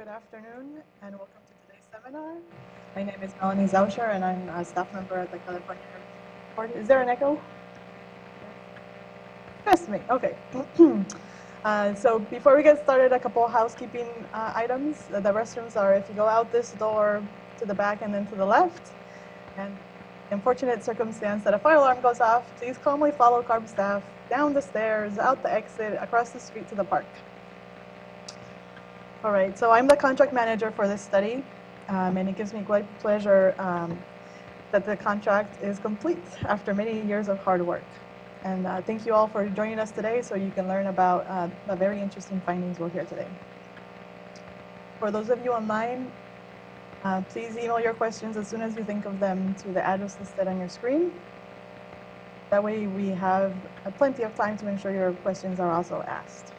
Good afternoon and welcome to today's seminar. My name is Melanie Zauscher and I'm a staff member at the California Board. Is there an echo? Just me, okay. So before we get started, a couple of housekeeping items. The restrooms are if you go out this door to the back and then to the left. And unfortunate circumstance that a fire alarm goes off, please calmly follow CARB staff down the stairs, out the exit, across the street to the park. All right, so I'm the contract manager for this study, and it gives me great pleasure that the contract is complete after many years of hard work. And thank you all for joining us today so you can learn about the very interesting findings we'll hear today. For those of you online, please email your questions as soon as you think of them to the address listed on your screen. That way we have plenty of time to ensure your questions are also asked.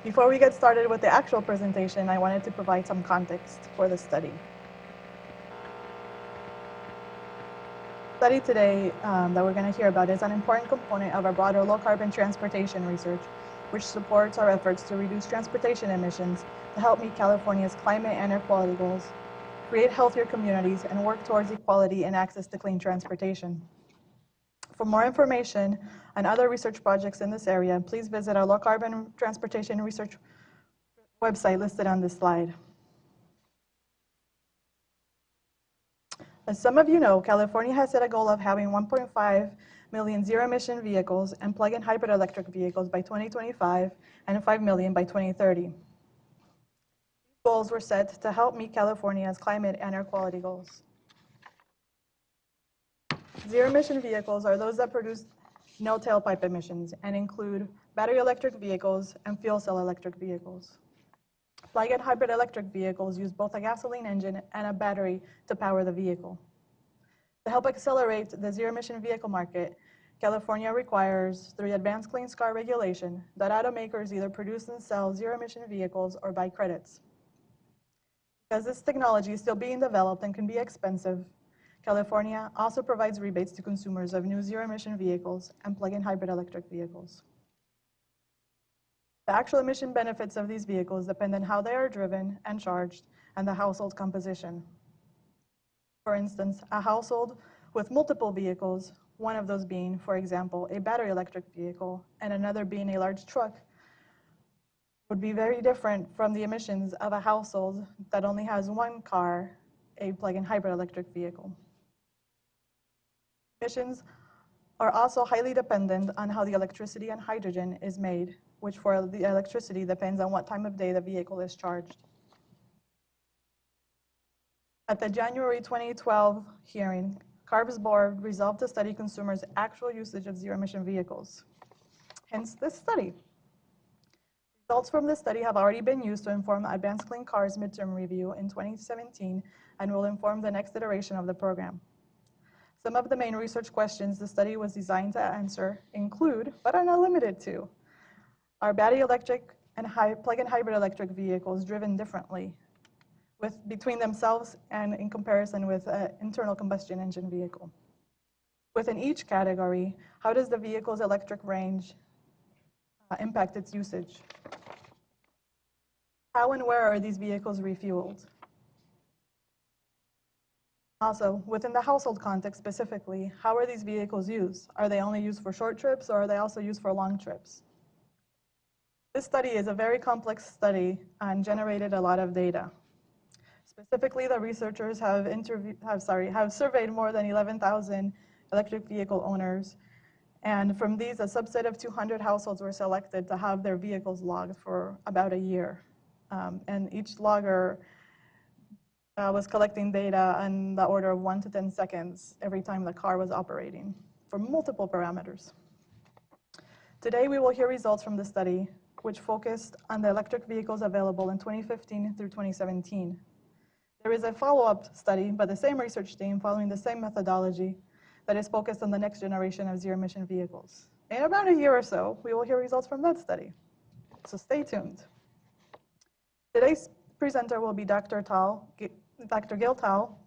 Before we get started with the actual presentation, I wanted to provide some context for the study. The study today that we're going to hear about is an important component of our broader low-carbon transportation research, which supports our efforts to reduce transportation emissions to help meet California's climate and air quality goals, create healthier communities, and work towards equality and access to clean transportation. For more information on other research projects in this area, please visit our low-carbon transportation research website listed on this slide. As some of you know, California has set a goal of having 1.5 million zero-emission vehicles and plug-in hybrid electric vehicles by 2025 and 5 million by 2030. These goals were set to help meet California's climate and air quality goals. Zero-emission vehicles are those that produce no tailpipe emissions and include battery electric vehicles and fuel cell electric vehicles. Plug-in hybrid electric vehicles use both a gasoline engine and a battery to power the vehicle. To help accelerate the zero-emission vehicle market, California requires, through the Advanced Clean Car regulation, that automakers either produce and sell zero-emission vehicles or buy credits. Because this technology is still being developed and can be expensive, California also provides rebates to consumers of new zero-emission vehicles and plug-in hybrid electric vehicles. The actual emission benefits of these vehicles depend on how they are driven and charged and the household composition. For instance, a household with multiple vehicles, one of those being, for example, a battery electric vehicle and another being a large truck, would be very different from the emissions of a household that only has one car, a plug-in hybrid electric vehicle. Emissions are also highly dependent on how the electricity and hydrogen is made, which for the electricity depends on what time of day the vehicle is charged. At the January 2012 hearing, CARB's board resolved to study consumers' actual usage of zero-emission vehicles. Hence this study. Results from this study have already been used to inform Advanced Clean Cars midterm review in 2017 and will inform the next iteration of the program. Some of the main research questions the study was designed to answer include, but are not limited to, are battery electric and plug-in hybrid electric vehicles driven differently between themselves and in comparison with an internal combustion engine vehicle? Within each category, how does the vehicle's electric range impact its usage? How and where are these vehicles refueled? Also, within the household context specifically, how are these vehicles used? Are they only used for short trips or are they also used for long trips? This study is a very complex study and generated a lot of data. Specifically, the researchers have surveyed more than 11,000 electric vehicle owners, and from these, a subset of 200 households were selected to have their vehicles logged for about a year. And each logger was collecting data on the order of 1 to 10 seconds every time the car was operating for multiple parameters. Today, we will hear results from the study, which focused on the electric vehicles available in 2015 through 2017. There is a follow-up study by the same research team following the same methodology that is focused on the next generation of zero-emission vehicles. In about a year or so, we will hear results from that study. So stay tuned. Today's presenter will be Dr. Gil Tal,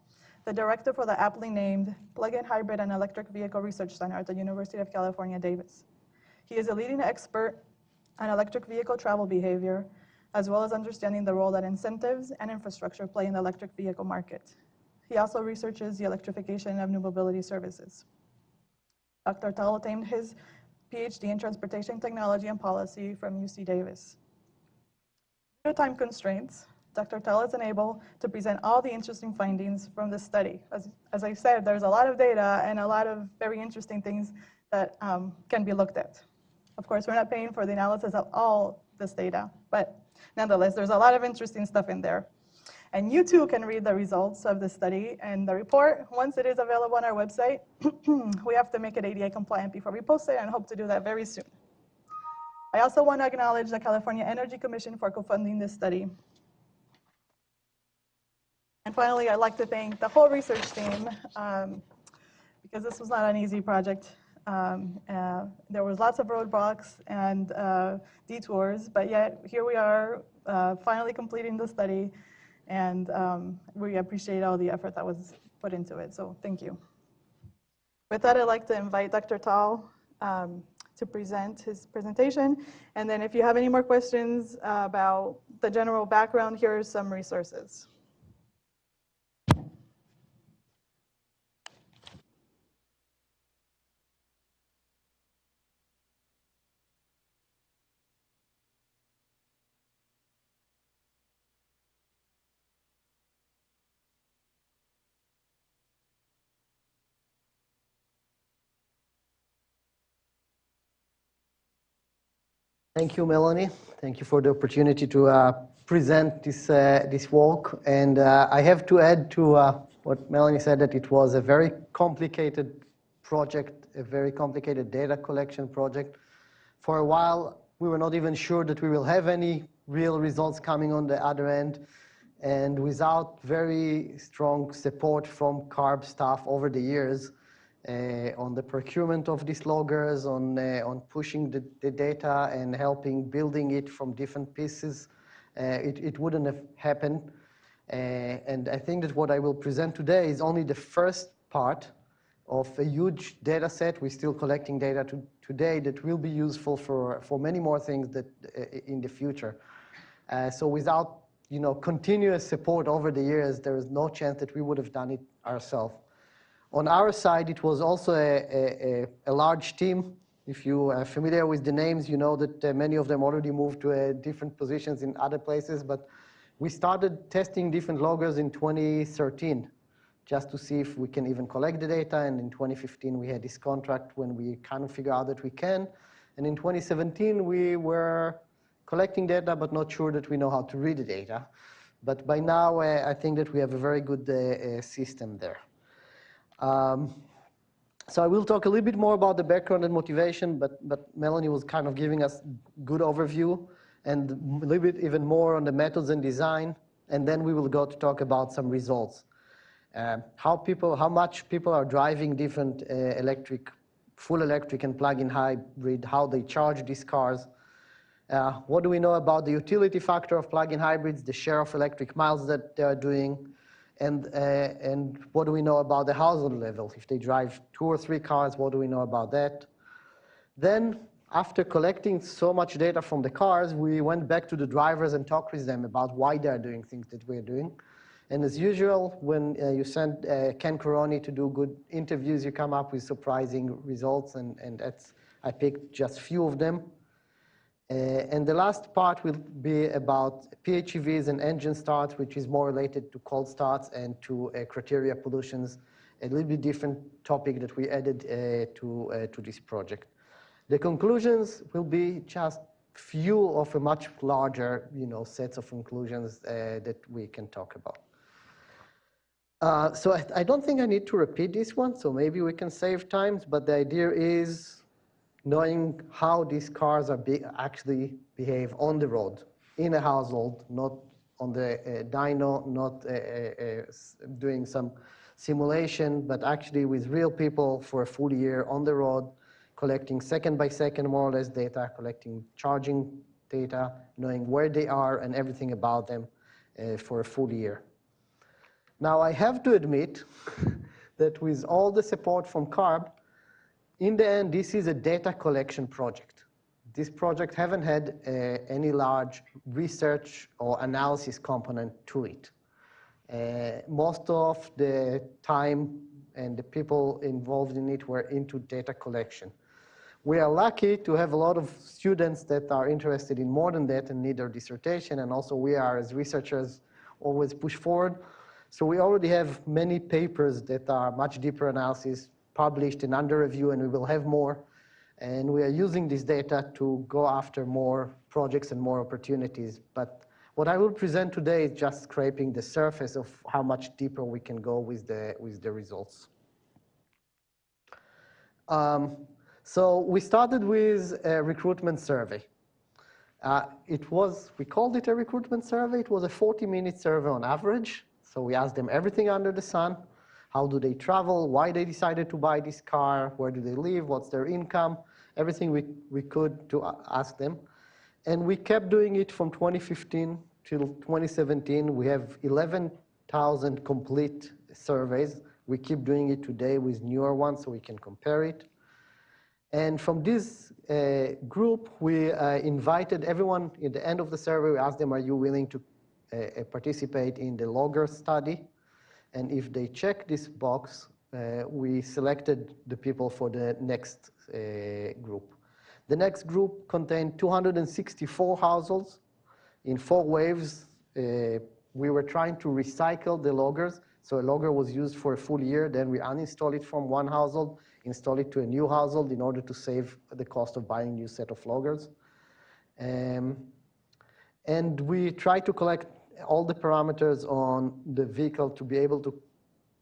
the director for the aptly named Plug-in Hybrid and Electric Vehicle Research Center at the University of California, Davis. He is a leading expert on electric vehicle travel behavior, as well as understanding the role that incentives and infrastructure play in the electric vehicle market. He also researches the electrification of new mobility services. Dr. Tal obtained his PhD in transportation technology and policy from UC Davis. Due to time constraints, Dr. Tal is unable to present all the interesting findings from this study. As I said, there's a lot of data and a lot of very interesting things that can be looked at. Of course, we're not paying for the analysis of all this data, but nonetheless, there's a lot of interesting stuff in there. And you too can read the results of the study and the report once it is available on our website. We have to make it ADA compliant before we post it and hope to do that very soon. I also want to acknowledge the California Energy Commission for co-funding this study. And finally, I'd like to thank the whole research team because this was not an easy project. There was lots of roadblocks and detours, but yet here we are finally completing the study, and we appreciate all the effort that was put into it, so thank you. With that, I'd like to invite Dr. Tal to present his presentation, and then if you have any more questions about the general background, here are some resources. Thank you, Melanie. Thank you for the opportunity to present this walk. And I have to add to what Melanie said, that it was a very complicated project, a very complicated data collection project. For a while, we were not even sure that we will have any real results coming on the other end. And without very strong support from CARB staff over the years, on the procurement of these loggers, on pushing the data and helping building it from different pieces, it wouldn't have happened. And I think that what I will present today is only the first part of a huge data set. We're still collecting data today that will be useful for many more things that in the future. So without continuous support over the years, there is no chance that we would have done it ourselves. On our side, it was also a large team. If you are familiar with the names, you know that many of them already moved to different positions in other places. But we started testing different loggers in 2013, just to see if we can even collect the data. And in 2015, we had this contract when we kind of figured out that we can. And in 2017, we were collecting data, but not sure that we know how to read the data. But by now, I think that we have a very good system there. So I will talk a little bit more about the background and motivation, but Melanie was kind of giving us good overview and a little bit even more on the methods and design, and then we will go to talk about some results. How much people are driving different full electric and plug-in hybrid, how they charge these cars. What do we know about the utility factor of plug-in hybrids, the share of electric miles that they are doing, and what do we know about the household level? If they drive 2 or 3 cars, what do we know about that? Then, after collecting so much data from the cars, we went back to the drivers and talked with them about why they are doing things that we're doing. And as usual, when you send Ken Coroni to do good interviews, you come up with surprising results, and I picked just a few of them. And the last part will be about PHEVs and engine starts, which is more related to cold starts and to criteria pollutions, a little bit different topic that we added to this project. The conclusions will be just few of a much larger sets of conclusions that we can talk about. So I don't think I need to repeat this one, so maybe we can save time, but the idea is knowing how these cars actually behave on the road, in a household, not on the dyno, not doing some simulation, but actually with real people for a full year on the road, collecting second by second more or less data, collecting charging data, knowing where they are and everything about them for a full year. Now I have to admit that with all the support from CARB, in the end, this is a data collection project. this project haven't had any large research or analysis component to it. Most of the time and the people involved in it were into data collection. We are lucky to have a lot of students that are interested in more than that and need their dissertation, and also we are, as researchers, always push forward. So we already have many papers that are much deeper analysis published and under review, and we will have more. And we are using this data to go after more projects and more opportunities. But what I will present today is just scraping the surface of how much deeper we can go with the results. So we started with a recruitment survey. We called it a recruitment survey. It was a 40-minute survey on average. So we asked them everything under the sun. How do they travel? Why they decided to buy this car? Where do they live? What's their income? Everything we could to ask them. And we kept doing it from 2015 till 2017. We have 11,000 complete surveys. We keep doing it today with newer ones so we can compare it. And from this group, we invited everyone at the end of the survey. We asked them, are you willing to participate in the logger study? And if they check this box, we selected the people for the next group. The next group contained 264 households in 4 waves. We were trying to recycle the loggers. So a logger was used for a full year. Then we uninstall it from one household, install it to a new household in order to save the cost of buying a new set of loggers. And we try to collect all the parameters on the vehicle to be able to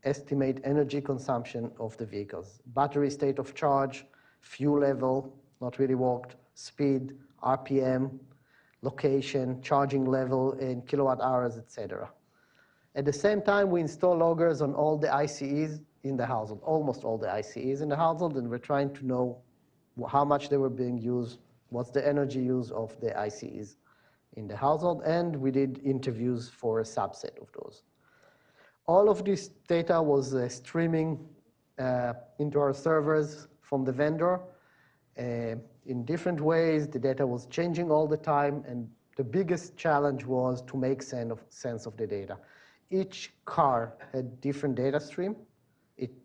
estimate energy consumption of the vehicles. Battery state of charge, fuel level, not really walked, speed, RPM, location, charging level in kilowatt hours, etc. At the same time, we install loggers on all the ICEs in the household, almost all the ICEs in the household, and we're trying to know how much they were being used, what's the energy use of the ICEs in the household, and we did interviews for a subset of those. All of this data was streaming into our servers from the vendor in different ways. The data was changing all the time, and the biggest challenge was to make sense of the data. Each car had different data stream,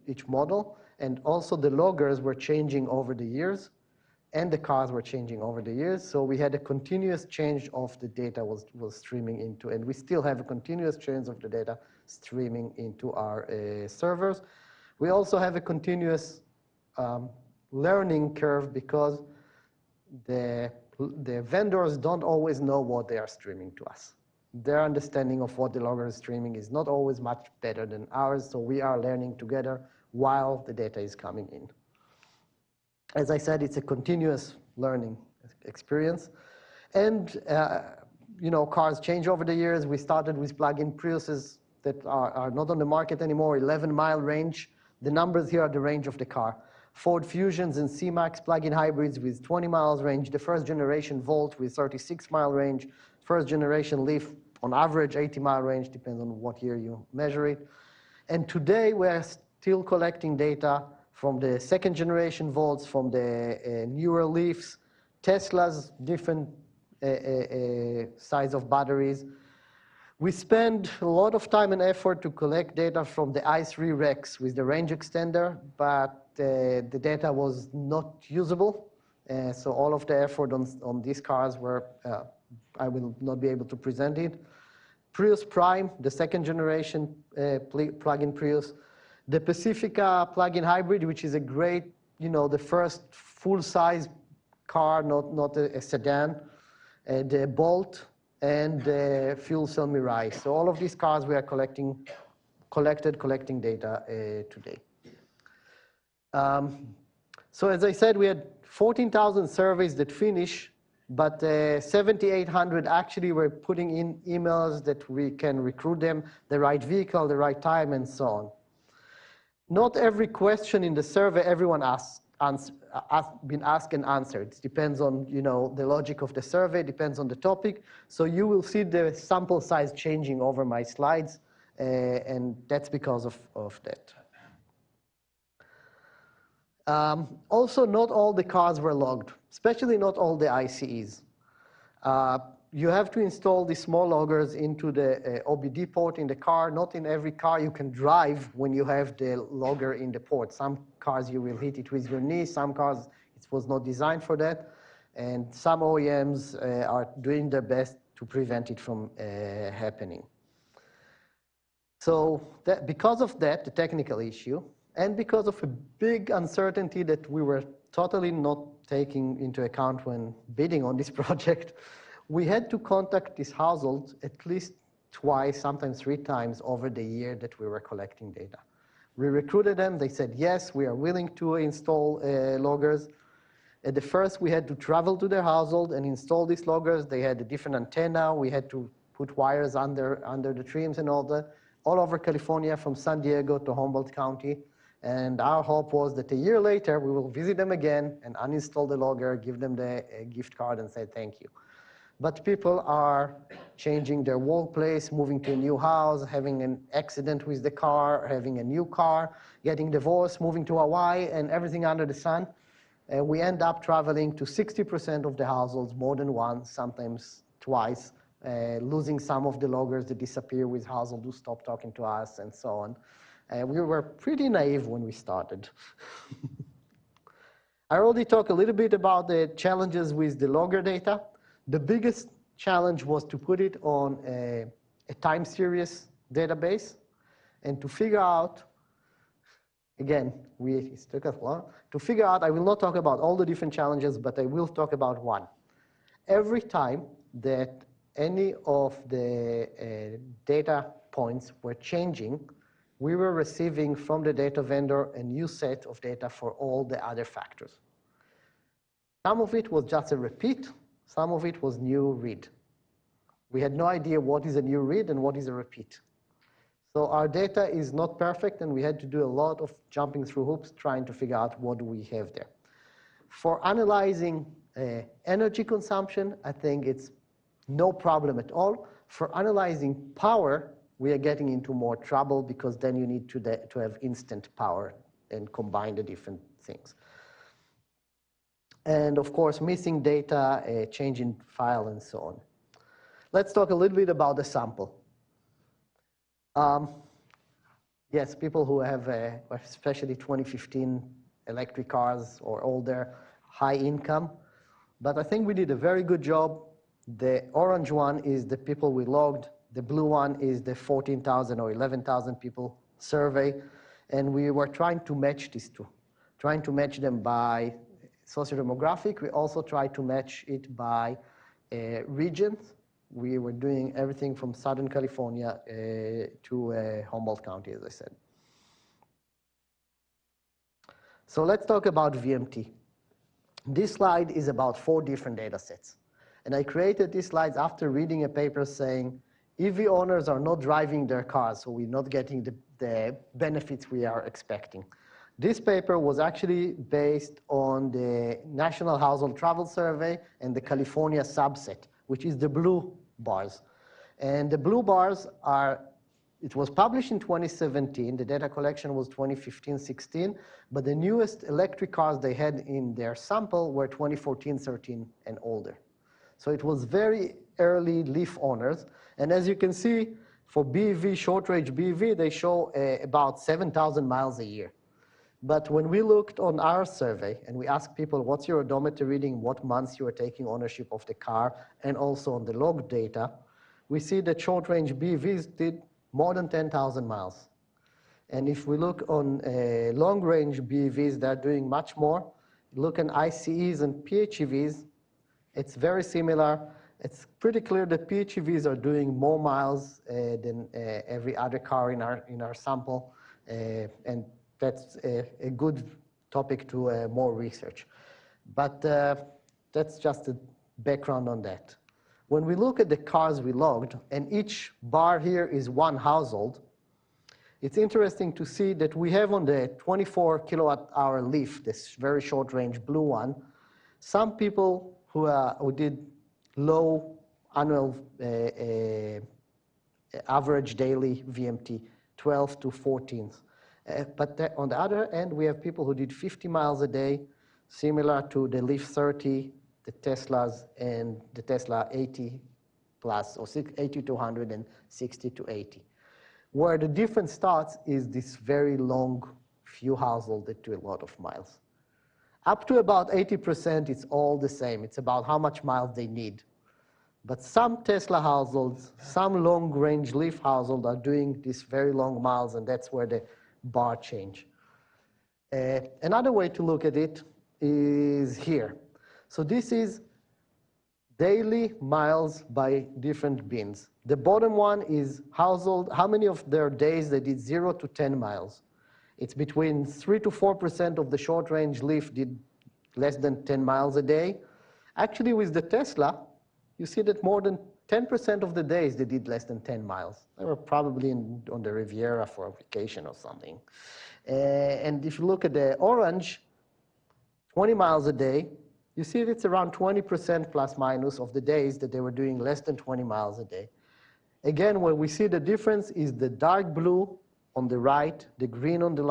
each model, and also the loggers were changing over the years, and the cars were changing over the years. So we had a continuous change of the data was streaming into, and we still have a continuous change of the data streaming into our servers. We also have a continuous learning curve because the vendors don't always know what they are streaming to us. Their understanding of what the logger is streaming is not always much better than ours, so we are learning together while the data is coming in. As I said, it's a continuous learning experience. And cars change over the years. We started with plug-in Priuses that are not on the market anymore, 11-mile range. The numbers here are the range of the car. Ford Fusions and C-Max plug-in hybrids with 20 miles range, the first generation Volt with 36-mile range, first generation Leaf on average 80-mile range, depends on what year you measure it. And today we're still collecting data from the second generation Volts, from the newer Leafs, Tesla's different size of batteries. We spend a lot of time and effort to collect data from the i3 Rex with the range extender, but the data was not usable. So all of the effort on these cars were, I will not be able to present it. Prius Prime, the second generation plug-in Prius. The Pacifica plug-in hybrid, which is a great, the first full-size car, not a sedan. The Bolt and the fuel cell Mirai. So all of these cars we are collecting data today. So as I said, we had 14,000 surveys that finish, but 7,800 actually were putting in emails that we can recruit them, the right vehicle, the right time, and so on. Not every question in the survey everyone been asked and answered. It depends on the logic of the survey, depends on the topic. So you will see the sample size changing over my slides, and that's because of that. Also, not all the cars were logged, especially not all the ICEs. You have to install these small loggers into the OBD port in the car. Not in every car you can drive when you have the logger in the port. Some cars you will hit it with your knee. Some cars it was not designed for that. And some OEMs are doing their best to prevent it from happening. So because of that, the technical issue, and because of a big uncertainty that we were totally not taking into account when bidding on this project, we had to contact these households at least twice, sometimes 3 times over the year that we were collecting data. We recruited them. They said, yes, we are willing to install loggers. At the first, we had to travel to their household and install these loggers. They had a different antenna. We had to put wires under the trims and all that, all over California, from San Diego to Humboldt County. And our hope was that a year later, we will visit them again and uninstall the logger, give them the gift card and say thank you. But people are changing their workplace, moving to a new house, having an accident with the car, having a new car, getting divorced, moving to Hawaii, and everything under the sun. We end up traveling to 60% of the households more than once, sometimes twice, losing some of the loggers that disappear with households who stop talking to us and so on. We were pretty naive when we started. I already talked a little bit about the challenges with the logger data. The biggest challenge was to put it on a time series database and to figure out, again, it took us long, to figure out, I will not talk about all the different challenges, but I will talk about one. Every time that any of the data points were changing, we were receiving from the data vendor a new set of data for all the other factors. Some of it was just a repeat, some of it was new read. We had no idea what is a new read and what is a repeat. So our data is not perfect, and we had to do a lot of jumping through hoops trying to figure out what do we have there. For analyzing energy consumption, I think it's no problem at all. For analyzing power, we are getting into more trouble because then you need to have instant power and combine the different things. And of course, missing data, changing file, and so on. Let's talk a little bit about the sample. Yes, people who have, especially 2015 electric cars or older, high income. But I think we did a very good job. The orange one is the people we logged. The blue one is the 14,000 or 11,000 people survey. And we were trying to match these two, trying to match them by sociodemographic. We also tried to match it by regions. We were doing everything from Southern California to Humboldt County, as I said. So let's talk about VMT. This slide is about 4 different data sets. And I created these slides after reading a paper saying EV owners are not driving their cars, so we're not getting the benefits we are expecting. This paper was actually based on the National Household Travel Survey and the California subset, which is the blue bars. And the blue bars are, it was published in 2017, the data collection was 2015-16, but the newest electric cars they had in their sample were 2014-13 and older. So it was very early leaf owners. And as you can see, for BEV, short-range BEV, they show about 7,000 miles a year. But when we looked on our survey and we asked people, what's your odometer reading, what months you are taking ownership of the car, and also on the log data, we see that short-range BEVs did more than 10,000 miles. And if we look on long-range BEVs, they're doing much more. Look at ICEs and PHEVs, it's very similar. It's pretty clear that PHEVs are doing more miles than every other car in our sample, and that's a good topic to more research. But that's just a background on that. When we look at the cars we logged, and each bar here is one household, it's interesting to see that we have on the 24 kilowatt hour leaf, this very short range blue one, some people who did low annual average daily VMT, 12 to 14. On the other end, we have people who did 50 miles a day, similar to the Leaf 30, the Teslas, and the Tesla 80 plus, or 80 to 100 and 60 to 80. Where the difference starts is this very long few households that do a lot of miles. Up to about 80%, it's all the same. It's about how much miles they need. But some Tesla households, some long-range Leaf households are doing these very long miles, and that's where the bar change. Another way to look at it is here. So this is daily miles by different bins. The bottom one is household, how many of their days they did 0 to 10 miles. It's between 3 to 4% of the short-range Leaf did less than 10 miles a day. Actually, with the Tesla, you see that more than 10% of the days they did less than 10 miles. They were probably on the Riviera for a vacation or something. And if you look at the orange, 20 miles a day, you see that it's around 20% plus minus of the days that they were doing less than 20 miles a day. Again, where we see the difference is the dark blue on the right, the green on the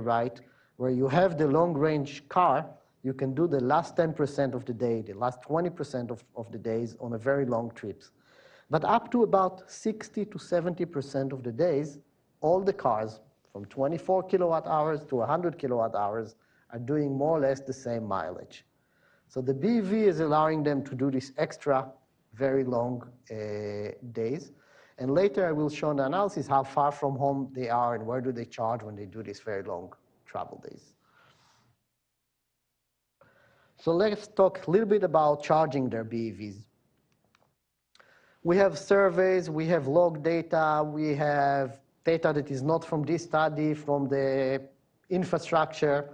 right, where you have the long-range car, you can do the last 10% of the day, the last 20% of the days on a very long trips. But up to about 60 to 70% of the days, all the cars from 24 kilowatt hours to 100 kilowatt hours are doing more or less the same mileage. So the BEV is allowing them to do this extra very long days. And later I will show in the analysis how far from home they are and where do they charge when they do these very long travel days. So let's talk a little bit about charging their BEVs. We have surveys, we have log data, we have data that is not from this study, from the infrastructure.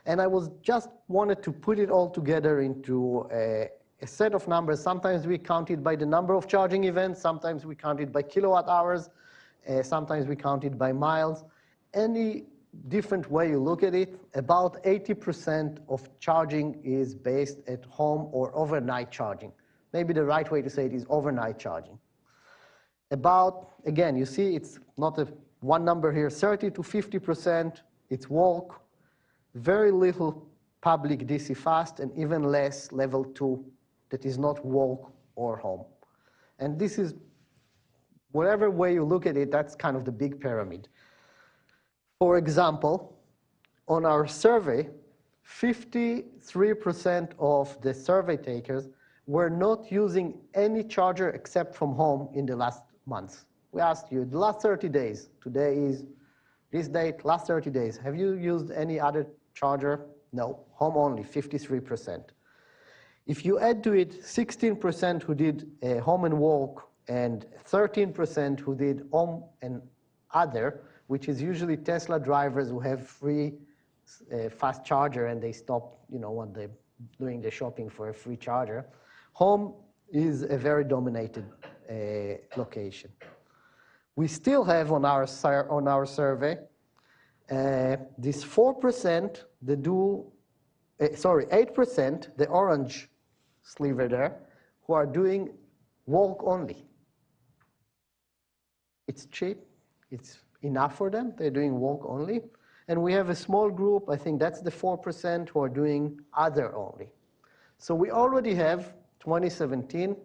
And I was just wanted to put it all together into a set of numbers. Sometimes we count it by the number of charging events, sometimes we count it by kilowatt hours, sometimes we count it by miles. Any different way you look at it, about 80% of charging is based at home or overnight charging. Maybe the right way to say it is overnight charging. About, again, you see it's not one number here, 30 to 50%, it's walk, very little public DC fast, and even less level 2 that is not walk or home. And this is, whatever way you look at it, that's kind of the big pyramid. For example, on our survey, 53% of the survey takers were not using any charger except from home in the last months. We asked you, the last 30 days, today is this date, last 30 days, have you used any other charger? No, home only, 53%. If you add to it 16% who did home and walk and 13% who did home and other, which is usually Tesla drivers who have free fast charger and they stop, when they're doing the shopping for a free charger. Home is a very dominated location. We still have on our survey this 4% that do, 8%, the orange sliver there, who are doing walk only. It's cheap, it's enough for them, they're doing walk only. And we have a small group, I think that's the 4% who are doing other only. So we already have, 2017,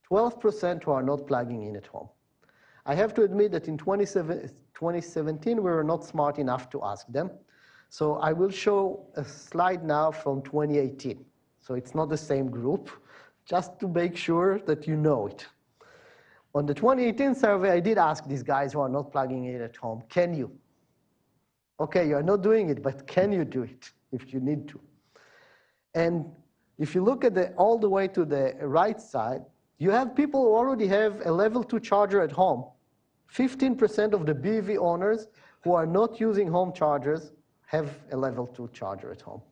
12% who are not plugging in at home. I have to admit that in 2017, we were not smart enough to ask them. So I will show a slide now from 2018. So it's not the same group, just to make sure that you know it. On the 2018 survey, I did ask these guys who are not plugging in at home, can you? Okay, you're not doing it, but can you do it if you need to? And if you look at all the way to the right side, you have people who already have a level 2 charger at home. 15% of the BEV owners who are not using home chargers have a level 2 charger at home.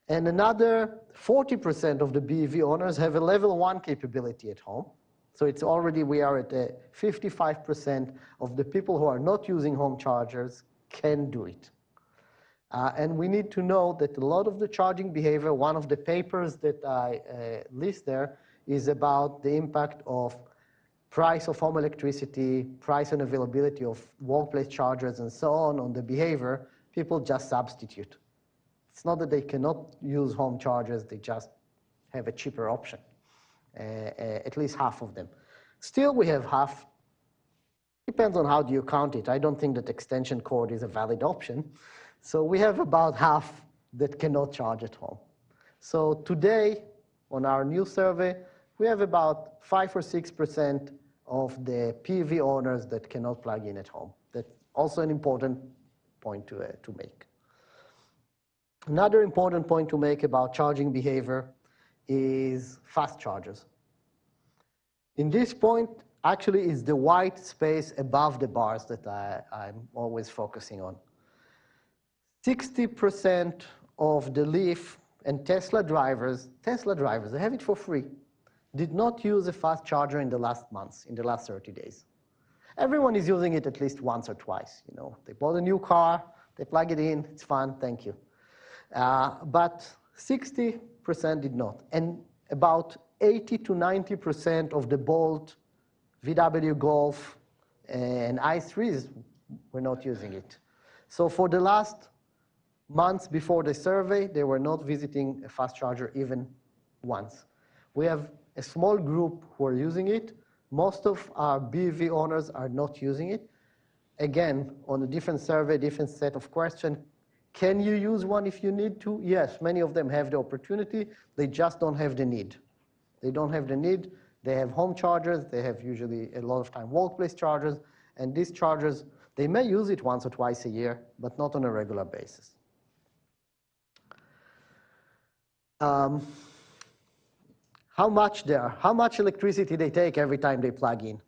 And another 40% of the BEV owners have a level 1 capability at home. So it's already, we are at 55% of the people who are not using home chargers can do it. And we need to know that a lot of the charging behavior, one of the papers that I list there, is about the impact of price of home electricity, price and availability of workplace chargers, and so on the behavior, people just substitute. It's not that they cannot use home chargers, they just have a cheaper option, at least half of them. Still, we have half. Depends on how do you count it. I don't think that extension cord is a valid option. So we have about half that cannot charge at home. So today, on our new survey, we have about 5 or 6% of the PV owners that cannot plug in at home. That's also an important point to make. Another important point to make about charging behavior is fast chargers. In this point, actually, is the white space above the bars that I'm always focusing on. 60% of the Leaf and Tesla drivers, they have it for free, did not use a fast charger in the last months, in the last 30 days. Everyone is using it at least once or twice. You know, they bought a new car, they plug it in, it's fun, thank you. But 60% did not. And about 80 to 90% of the Bolt, VW Golf, and i3s were not using it. So for the last months before the survey, they were not visiting a fast charger even once. We have a small group who are using it. Most of our BEV owners are not using it. Again, on a different survey, different set of questions. Can you use one if you need to? Yes, many of them have the opportunity. They just don't have the need. They don't have the need. They have home chargers. They have usually a lot of time workplace chargers. And these chargers, they may use it once or twice a year, but not on a regular basis. How much electricity they take every time they plug in?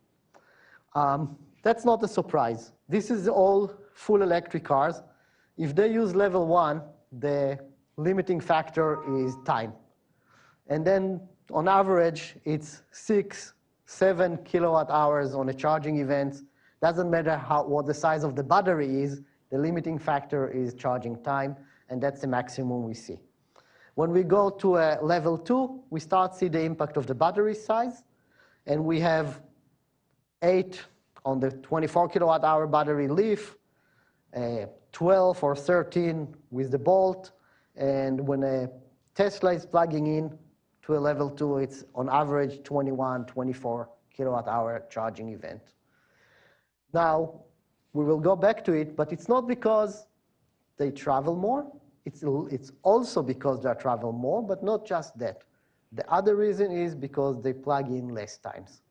That's not a surprise. This is all full electric cars. If they use level 1, the limiting factor is time. And then on average, it's 6-7 kilowatt hours on a charging event. Doesn't matter what the size of the battery is, the limiting factor is charging time, and that's the maximum we see. When we go to a level 2, we start to see the impact of the battery size, and we have 8 on the 24 kilowatt hour battery Leaf, 12 or 13 with the Bolt, and when a Tesla is plugging in to a level 2, it's on average 21, 24 kilowatt hour charging event. Now, we will go back to it, but it's not because they travel more. It's also because they travel more, but not just that. The other reason is because they plug in less times.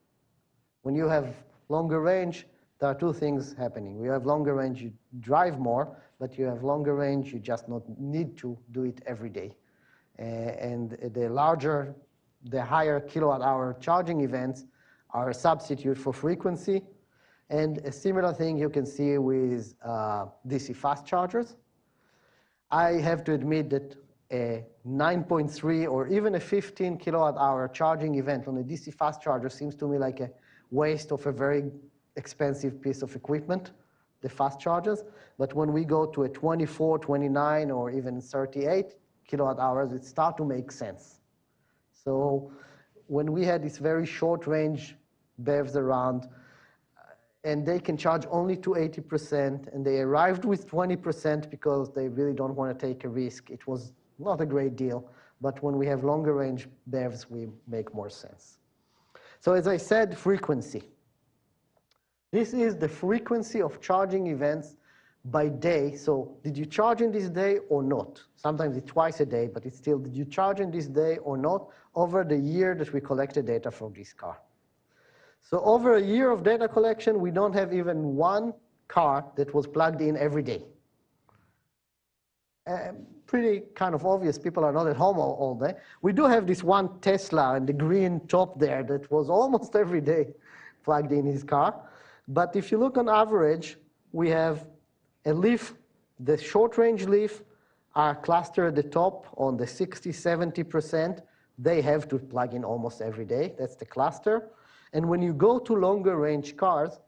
When you have longer range, there are two things happening. When you have longer range, you drive more, but you have longer range, you just not need to do it every day. And the higher kilowatt hour charging events are a substitute for frequency. And a similar thing you can see with DC fast chargers. I have to admit that a 9.3 or even a 15 kilowatt hour charging event on a DC fast charger seems to me like a waste of a very expensive piece of equipment, the fast chargers. But when we go to a 24, 29, or even 38 kilowatt hours, it starts to make sense. So when we had this very short range BEVs around, and they can charge only to 80%, and they arrived with 20% because they really don't want to take a risk. It was not a great deal, but when we have longer range BEVs, we make more sense. So as I said, frequency. This is the frequency of charging events by day. So did you charge in this day or not? Sometimes it's twice a day, but it's still, did you charge in this day or not over the year that we collected data from this car? So over a year of data collection, we don't have even one car that was plugged in every day. Pretty kind of obvious, people are not at home all day. We do have this one Tesla and the green top there that was almost every day plugged in his car. But if you look on average, we have a Leaf, the short range Leaf are clustered at the top on the 60, 70%. They have to plug in almost every day. That's the cluster. And when you go to longer range cars,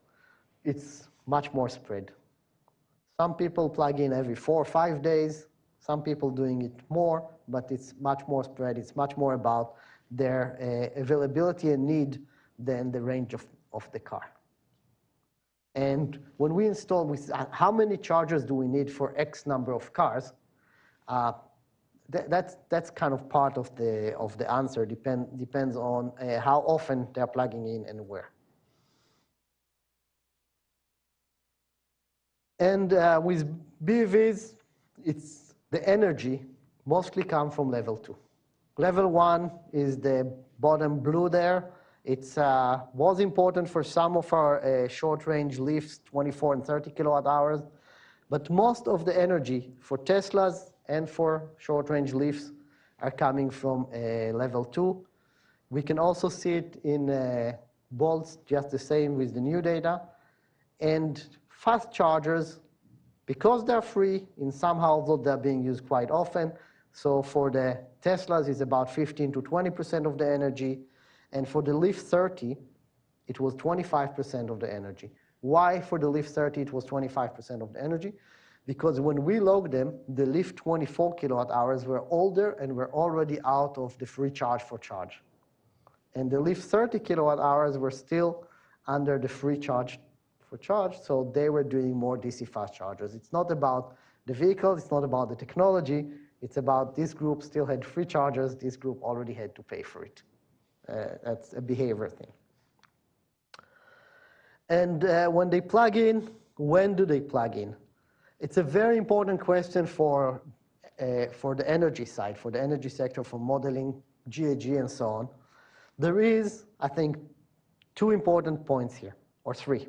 it's much more spread. Some people plug in every 4 or 5 days. Some people doing it more, but it's much more spread. It's much more about their availability and need than the range of of the car. And when we install, how many chargers do we need for X number of cars? That's kind of part of the answer. Depends on how often they're plugging in and where. And with BEVs, it's the energy mostly come from level 2. Level 1 is the bottom blue there. It was important for some of our short-range Leafs, 24 and 30 kilowatt hours. But most of the energy for Teslas and for short-range Leafs are coming from level 2. We can also see it in Bolts, just the same with the new data. And fast chargers, because they're free, in some households they're being used quite often. So for the Teslas, it's about 15 to 20% of the energy. And for the Leaf 30, it was 25% of the energy. Why for the Leaf 30 it was 25% of the energy? Because when we logged them, the Leaf 24 kilowatt hours were older and were already out of the free charge for charge. And the Leaf 30 kilowatt hours were still under the free charge for charge, so they were doing more DC fast chargers. It's not about the vehicle, it's not about the technology, it's about this group still had free chargers, this group already had to pay for it. That's a behavior thing. And when they plug in, when do they plug in? It's a very important question for the energy side, for the energy sector, for modeling, GAG, and so on. There is, I think, 2 important points here, or 3.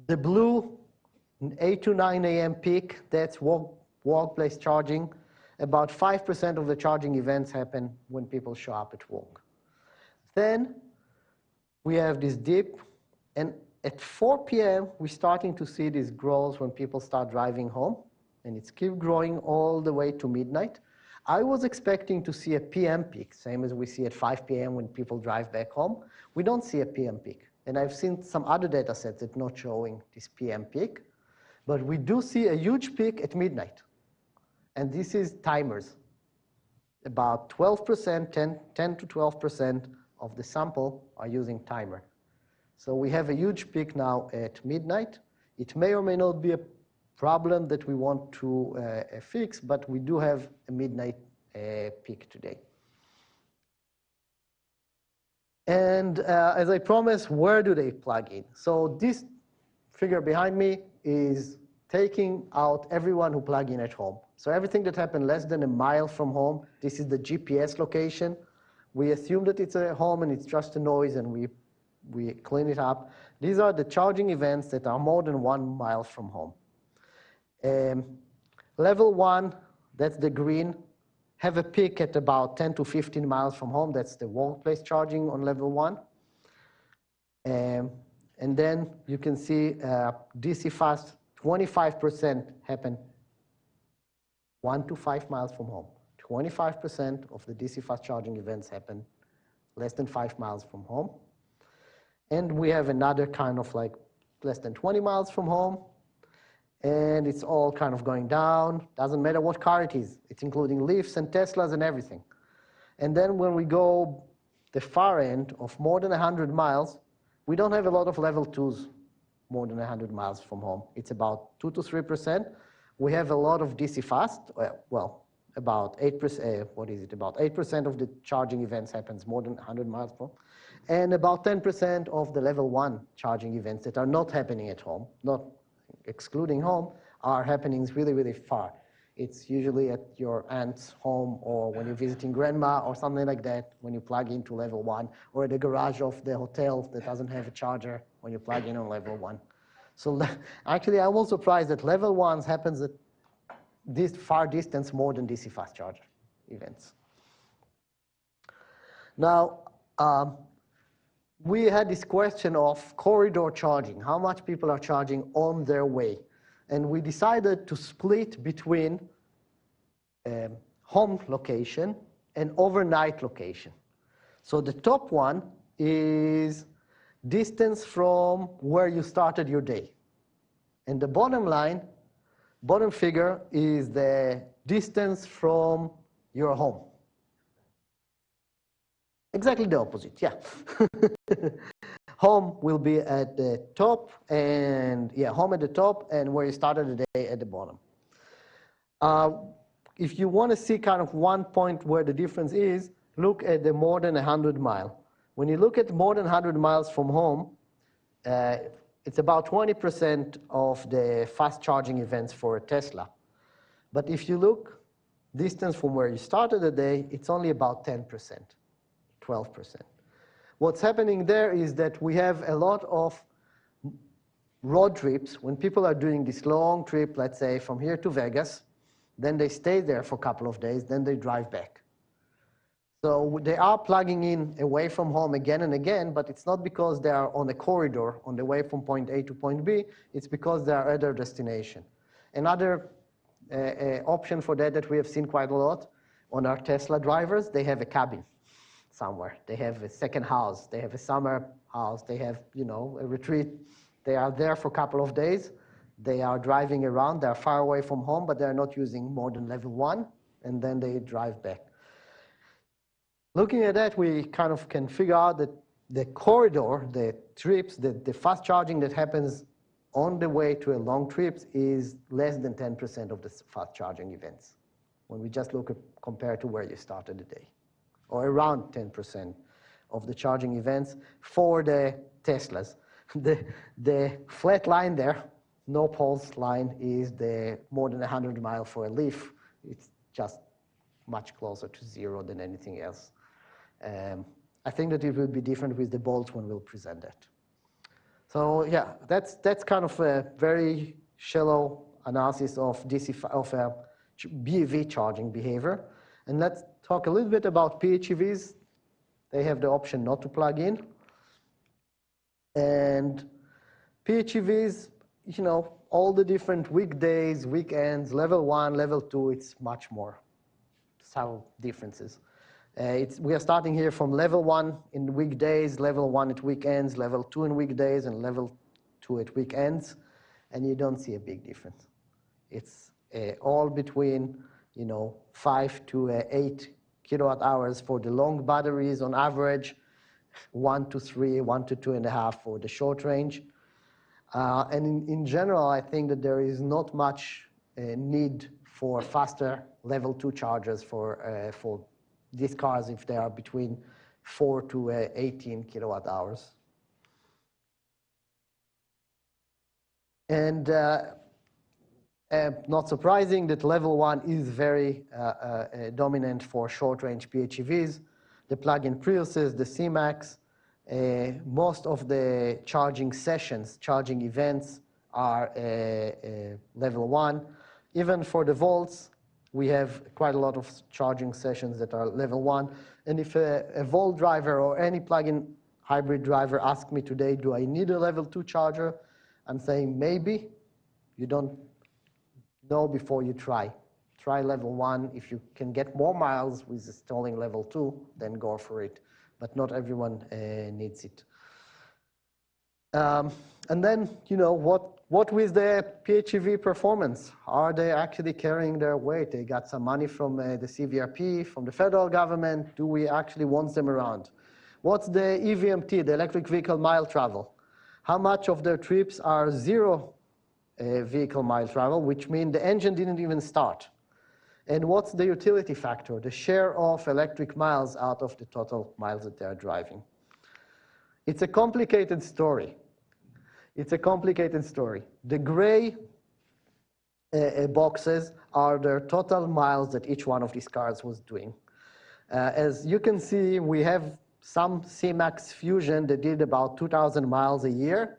The blue 8 to 9 a.m. peak, that's workplace charging. About 5% of the charging events happen when people show up at work. Then we have this dip, and at 4 p.m., we're starting to see this growth when people start driving home, and it's keep growing all the way to midnight. I was expecting to see a PM peak, same as we see at 5 p.m. when people drive back home. We don't see a PM peak. And I've seen some other data sets that are not showing this PM peak. But we do see a huge peak at midnight. And this is timers. About 12%, 10 to 12% of the sample are using timer. So we have a huge peak now at midnight. It may or may not be a problem that we want to fix, but we do have a midnight peak today. And as I promised, where do they plug in? So this figure behind me is taking out everyone who plug in at home. So everything that happened less than a mile from home, this is the GPS location. We assume that it's a home and it's just a noise, and we clean it up. These are the charging events that are more than 1 mile from home. Level 1, that's the green, have a peak at about 10 to 15 miles from home. That's the workplace charging on level 1. And then you can see DC fast, 25% happen 1 to 5 miles from home. 25% of the DC fast charging events happen less than 5 miles from home. And we have another kind of like less than 20 miles from home. And it's all kind of going down. Doesn't matter what car it is. It's including Leafs and Teslas and everything. And then when we go the far end of more than 100 miles, we don't have a lot of level 2s more than 100 miles from home. It's about 2 to 3%. We have a lot of DC fast. Well, about 8%, what is it? About 8% of the charging events happens more than 100 miles from home. And about 10% of the level 1 charging events that are not happening at home, not excluding home, are happening really, really far. It's usually at your aunt's home, or when you're visiting grandma or something like that, when you plug into level 1, or at the garage of the hotel that doesn't have a charger when you plug in on level 1. So actually, I'm also surprised that level 1 happens at this far distance more than DC fast charger events. Now, we had this question of corridor charging, how much people are charging on their way. And we decided to split between home location and overnight location. So the top one is distance from where you started your day. And the bottom line, bottom figure, is the distance from your home. Exactly the opposite, yeah. Home will be at the top, and yeah, home at the top, and where you started the day at the bottom. If you want to see kind of one point where the difference is, look at the more than 100 mile. When you look at more than 100 miles from home, it's about 20% of the fast charging events for a Tesla. But if you look distance from where you started the day, it's only about 10%, 12%. What's happening there is that we have a lot of road trips when people are doing this long trip, let's say from here to Vegas, then they stay there for a couple of days, then they drive back. So they are plugging in away from home again and again, but it's not because they are on a corridor on the way from point A to point B, it's because they are at their destination. Another option for that we have seen quite a lot on our Tesla drivers, they have a cabin somewhere. They have a second house, they have a summer house, they have, you know, a retreat. They are there for a couple of days. They are driving around, they are far away from home, but they're not using more than level 1, and then they drive back. Looking at that, we kind of can figure out that the corridor, the trips, the fast charging that happens on the way to a long trip is less than 10% of the fast charging events. When we just look at, compared to where you started the day, or around 10% of the charging events for the Teslas. The flat line there, no pulse line, is the more than 100 mile for a Leaf. It's just much closer to 0 than anything else. I think that it will be different with the Bolt when we'll present that. So yeah, that's kind of a very shallow analysis of BEV charging behavior. And let's talk a little bit about PHEVs. They have the option not to plug in. And PHEVs, you know, all the different weekdays, weekends, level 1, level 2, it's much more subtle differences. We are starting here from level 1 in weekdays, level 1 at weekends, level 2 in weekdays, and level 2 at weekends, and you don't see a big difference. It's all between, you know, 5 to 8 kilowatt hours for the long batteries on average, 1 to 3, 1 to 2.5 for the short range. And in general, I think that there is not much need for faster level 2 chargers for these cars if they are between 4 to 18 kilowatt hours. And not surprising that level 1 is very dominant for short-range PHEVs. The plug-in Priuses, the C-Max, most of the charging sessions, charging events are level 1. Even for the Volts, we have quite a lot of charging sessions that are level 1. And if a Volt driver or any plug-in hybrid driver asks me today, do I need a level 2 charger? I'm saying maybe. You don't know before you try. Try level 1. If you can get more miles with installing level 2, then go for it. But not everyone needs it. And then, you know, what with the PHEV performance? Are they actually carrying their weight? They got some money from the CVRP, from the federal government. Do we actually want them around? What's the EVMT, the electric vehicle mile travel? How much of their trips are 0 vehicle mile travel, which means the engine didn't even start? And what's the utility factor, the share of electric miles out of the total miles that they're driving? It's a complicated story. It's a complicated story. The gray boxes are the total miles that each one of these cars was doing. As you can see, we have some C-Max Fusion that did about 2,000 miles a year,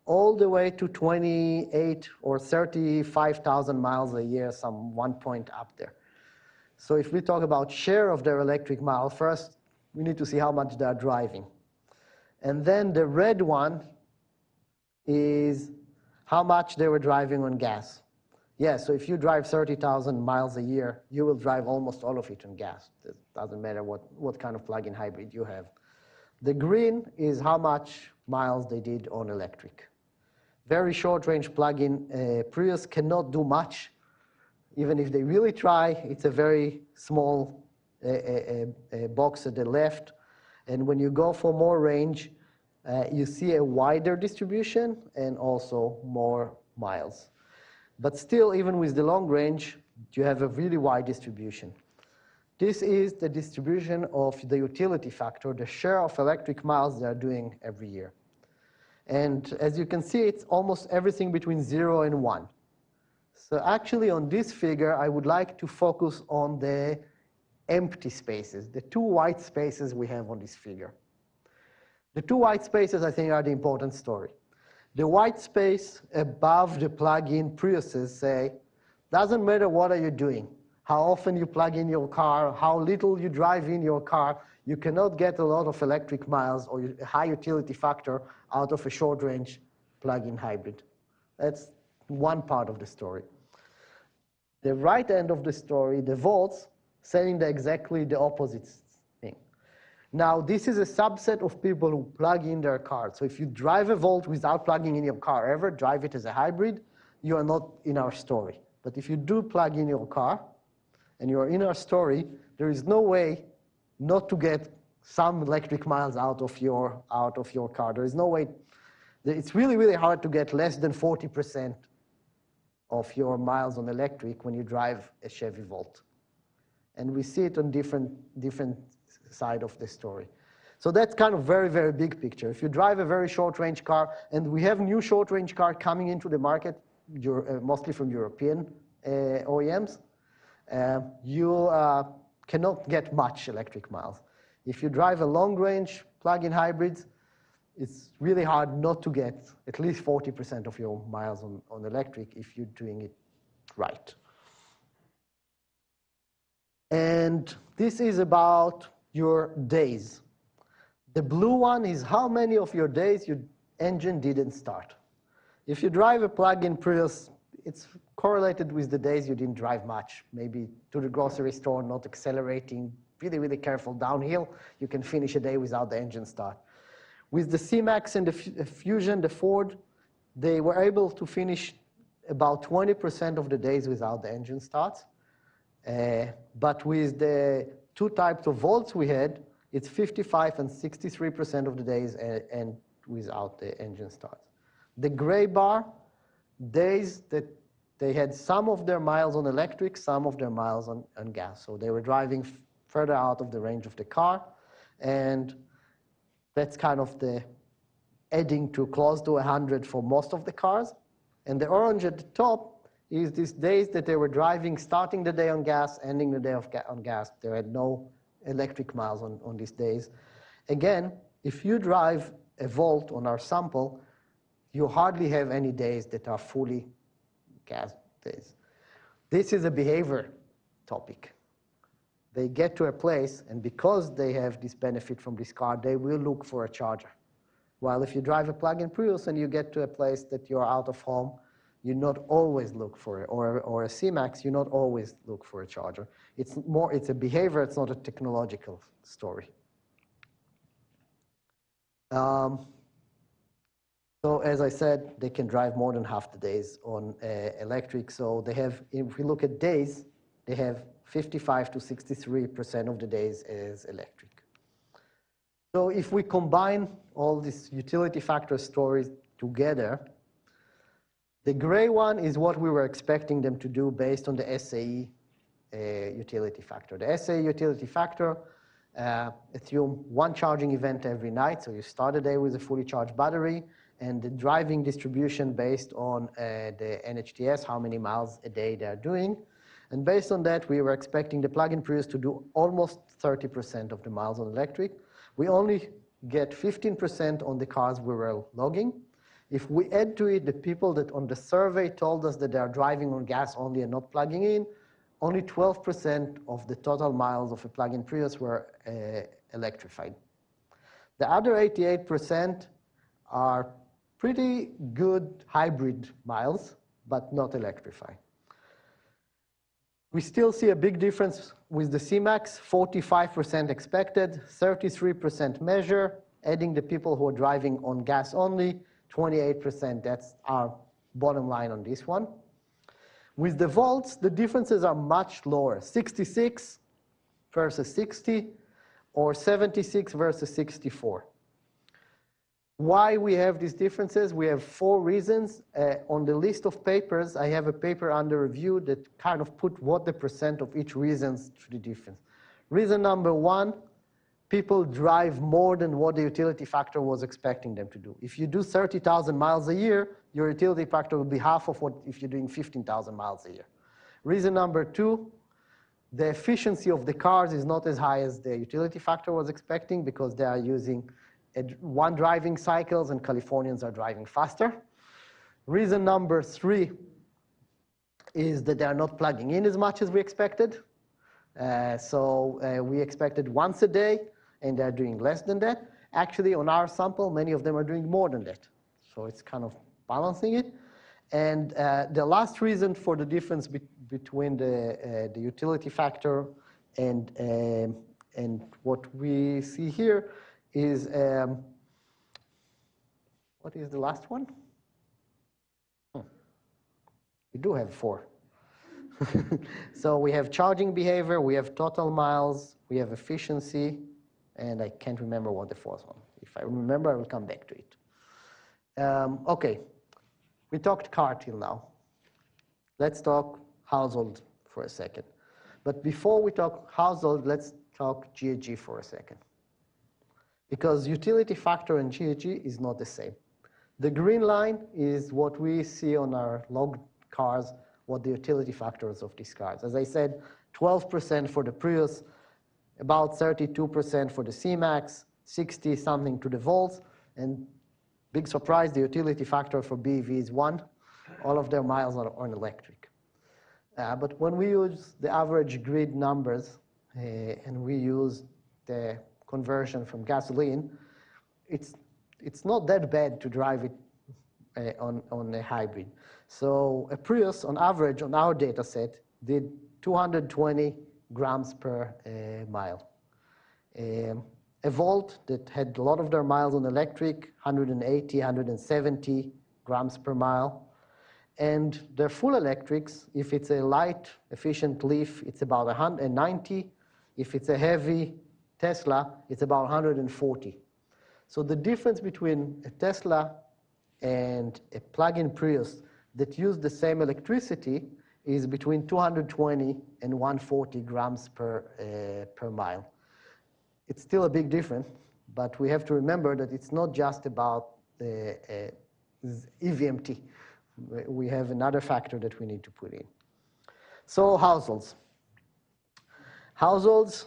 all the way to 28 or 35,000 miles a year, some 1 point up there. So if we talk about share of their electric mile, first we need to see how much they're driving. And then the red one is how much they were driving on gas. Yeah, so if you drive 30,000 miles a year, you will drive almost all of it on gas. It doesn't matter what kind of plug-in hybrid you have. The green is how much miles they did on electric. Very short-range plug-in Prius cannot do much. Even if they really try, it's a very small box at the left. And when you go for more range, You see a wider distribution and also more miles. But still, even with the long range, you have a really wide distribution. This is the distribution of the utility factor, the share of electric miles they are doing every year. And as you can see, it's almost everything between 0 and 1. So actually, on this figure, I would like to focus on the empty spaces, the 2 white spaces we have on this figure. The 2 white spaces, I think, are the important story. The white space above the plug-in Priuses say, doesn't matter what are you doing, how often you plug in your car, how little you drive in your car, you cannot get a lot of electric miles or a high utility factor out of a short-range plug-in hybrid. That's one part of the story. The right end of the story, the Volts, saying exactly the opposite thing. Now, this is a subset of people who plug in their car. So if you drive a Volt without plugging in your car ever, drive it as a hybrid, you are not in our story. But if you do plug in your car, and you're in our story, there is no way not to get some electric miles out of your car. There is no way. It's really, really hard to get less than 40% of your miles on electric when you drive a Chevy Volt. And we see it on different side of the story. So that's kind of very, very big picture. If you drive a very short-range car, and we have new short-range car coming into the market, mostly from European OEMs, you cannot get much electric miles. If you drive a long-range plug-in hybrids, it's really hard not to get at least 40% of your miles on electric if you're doing it right. And this is about your days. The blue one is how many of your days your engine didn't start. If you drive a plug-in Prius, it's correlated with the days you didn't drive much, maybe to the grocery store, not accelerating, really, really careful downhill. You can finish a day without the engine start. With the C-Max and the Fusion, the Ford, they were able to finish about 20% of the days without the engine starts. But with the 2 types of Volts we had, it's 55 and 63% of the days and without the engine starts. The gray bar, days that they had some of their miles on electric, some of their miles on gas. So they were driving further out of the range of the car. And that's kind of the adding to close to 100 for most of the cars. And the orange at the top is these days that they were driving, starting the day on gas, ending the day on gas. There had no electric miles on these days. Again, if you drive a Volt on our sample, you hardly have any days that are fully gas days. This is a behavior topic. They get to a place, and because they have this benefit from this car, they will look for a charger. While if you drive a plug-in Prius and you get to a place that you're out of home, you not always look for it, or a C-Max, you not always look for a charger. It's a behavior, it's not a technological story. So as I said, they can drive more than half the days on electric. So they have, if we look at days, they have 55 to 63% of the days as electric. So if we combine all these utility factor stories together, the gray one is what we were expecting them to do based on the SAE utility factor. The SAE utility factor assume 1 charging event every night. So you start a day with a fully charged battery, and the driving distribution based on the NHTS, how many miles a day they're doing. And based on that, we were expecting the plug-in Prius to do almost 30% of the miles on electric. We only get 15% on the cars we were logging. If we add to it the people that on the survey told us that they are driving on gas only and not plugging in, only 12% of the total miles of a plug-in Prius were electrified. The other 88% are pretty good hybrid miles, but not electrified. We still see a big difference with the C-Max, 45% expected, 33% measure, adding the people who are driving on gas only, 28%, that's our bottom line on this one. With the Volts, the differences are much lower, 66 versus 60, or 76 versus 64. Why we have these differences? We have 4 reasons. On the list of papers, I have a paper under review that kind of put what the % of each reasons to the difference. Reason number 1, people drive more than what the utility factor was expecting them to do. If you do 30,000 miles a year, your utility factor will be half of what if you're doing 15,000 miles a year. Reason number 2, the efficiency of the cars is not as high as the utility factor was expecting because they are using one driving cycles and Californians are driving faster. Reason number 3 is that they are not plugging in as much as we expected. We expected once a day and they're doing less than that. Actually, on our sample, many of them are doing more than that. So it's kind of balancing it. And the last reason for the difference between the utility factor and what we see here is, what is the last one? We do have 4. So we have charging behavior, we have total miles, we have efficiency, and I can't remember what the 4th one. If I remember, I will come back to it. Okay, we talked car till now. Let's talk household for a second. But before we talk household, let's talk GHG for a second. Because utility factor and GHG is not the same. The green line is what we see on our log cars, what the utility factors of these cars. As I said, 12% for the Prius, about 32% for the C-Max, 60 something to the Volts, and big surprise, the utility factor for BEV is 1. All of their miles are on electric. But when we use the average grid numbers and we use the conversion from gasoline, it's not that bad to drive it on a hybrid. So a Prius, on average, on our data set, did 220 grams per mile. A Volt that had a lot of their miles on electric, 180, 170 grams per mile. And their full electrics, if it's a light, efficient Leaf, it's about 190. If it's a heavy Tesla, it's about 140. So the difference between a Tesla and a plug-in Prius that use the same electricity is between 220 and 140 grams per mile. It's still a big difference, but we have to remember that it's not just about the EVMT. We have another factor that we need to put in. So households. Households,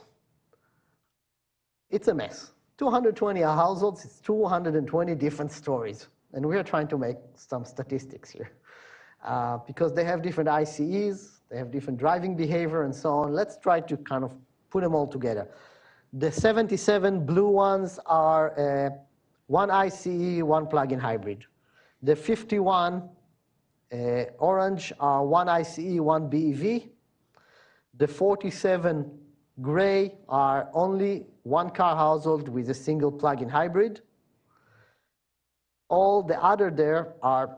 it's a mess. 220 households, it's 220 different stories. And we are trying to make some statistics here. Because they have different ICEs, they have different driving behavior and so on. Let's try to kind of put them all together. The 77 blue ones are 1 ICE, 1 plug-in hybrid. The 51 orange are 1 ICE, 1 BEV. The 47 gray are only 1 car household with a single plug-in hybrid. All the other there are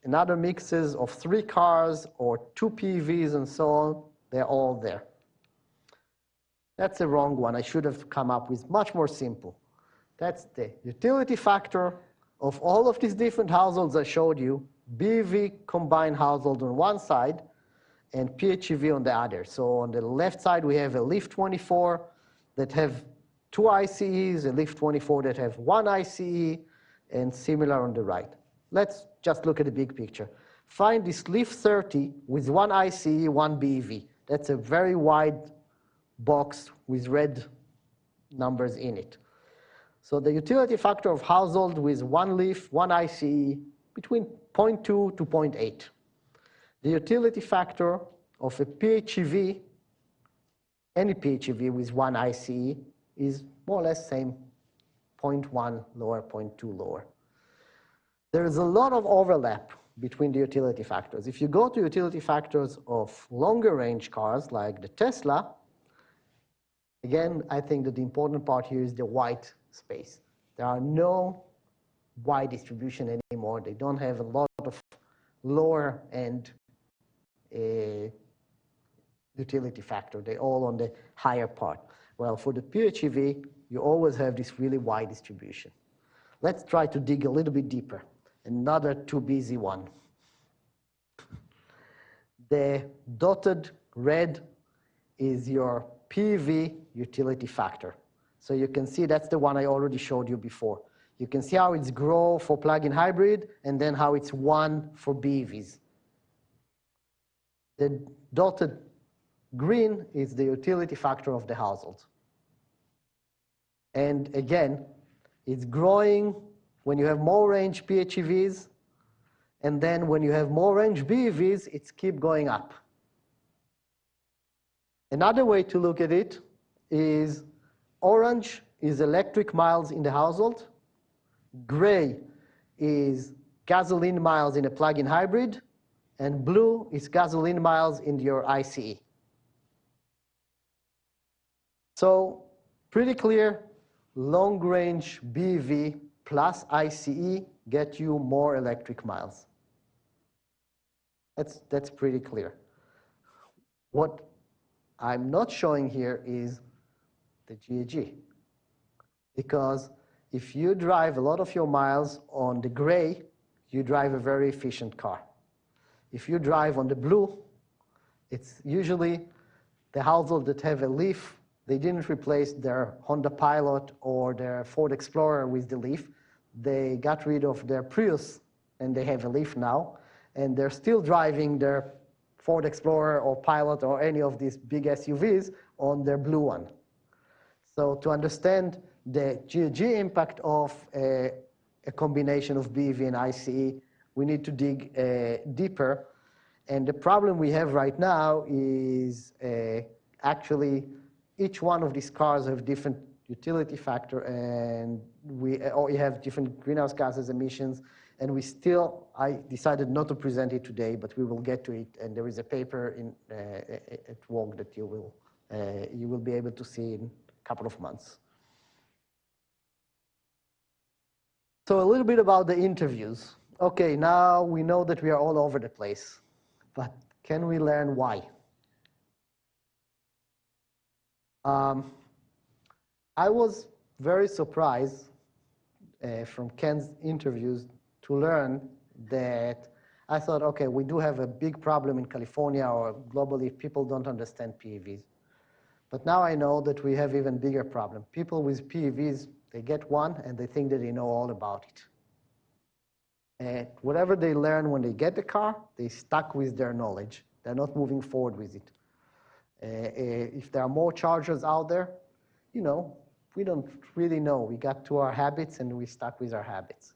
another mixes of 3 cars or 2 PEVs and so on. They're all there. That's a wrong one. I should have come up with much more simple. That's the utility factor of all of these different households I showed you, BEV combined household on one side and PHEV on the other. So on the left side, we have a Leaf 24 that have 2 ICEs, a Leaf 24 that have 1 ICE, and similar on the right. Let's just look at the big picture. Find this Leaf 30 with 1 ICE, 1 BEV. That's a very wide box with red numbers in it. So the utility factor of household with 1 Leaf, 1 ICE, between 0.2 to 0.8. The utility factor of a PHEV, any PHEV with 1 ICE, is more or less same, 0.1 lower, 0.2 lower. There is a lot of overlap between the utility factors. If you go to utility factors of longer range cars like the Tesla, again, I think that the important part here is the white space. There are no wide distribution anymore. They don't have a lot of lower end utility factor. They're all on the higher part. Well, for the PHEV, you always have this really wide distribution. Let's try to dig a little bit deeper. Another too busy one. The dotted red is your PV utility factor. So you can see that's the one I already showed you before. You can see how it's grow for plug-in hybrid and then how it's 1 for BEVs. The dotted green is the utility factor of the household. And again, it's growing when you have more range PHEVs, and then when you have more range BEVs, it's keep going up. Another way to look at it is orange is electric miles in the household, gray is gasoline miles in a plug-in hybrid, and blue is gasoline miles in your ICE. So pretty clear, long-range BEV plus ICE get you more electric miles. That's pretty clear. What I'm not showing here is the GAG. Because if you drive a lot of your miles on the gray, you drive a very efficient car. If you drive on the blue, it's usually the household that have a Leaf. They didn't replace their Honda Pilot or their Ford Explorer with the Leaf. They got rid of their Prius and they have a Leaf now. And they're still driving their Ford Explorer or Pilot or any of these big SUVs on their blue one. So to understand the GHG impact of a combination of BEV and ICE, we need to dig deeper. And the problem we have right now is actually each one of these cars have different utility factor, and we have different greenhouse gases emissions. And I decided not to present it today, but we will get to it. And there is a paper at work that you will be able to see in a couple of months. So a little bit about the interviews. Okay, now we know that we are all over the place, but can we learn why? I was very surprised from Ken's interviews to learn that I thought, okay, we do have a big problem in California or globally, people don't understand PEVs. But now I know that we have even bigger problem. People with PEVs, they get one and they think that they know all about it. And whatever they learn when they get the car, they stuck with their knowledge. They're not moving forward with it. If there are more chargers out there, we don't really know. We got to our habits and we stuck with our habits.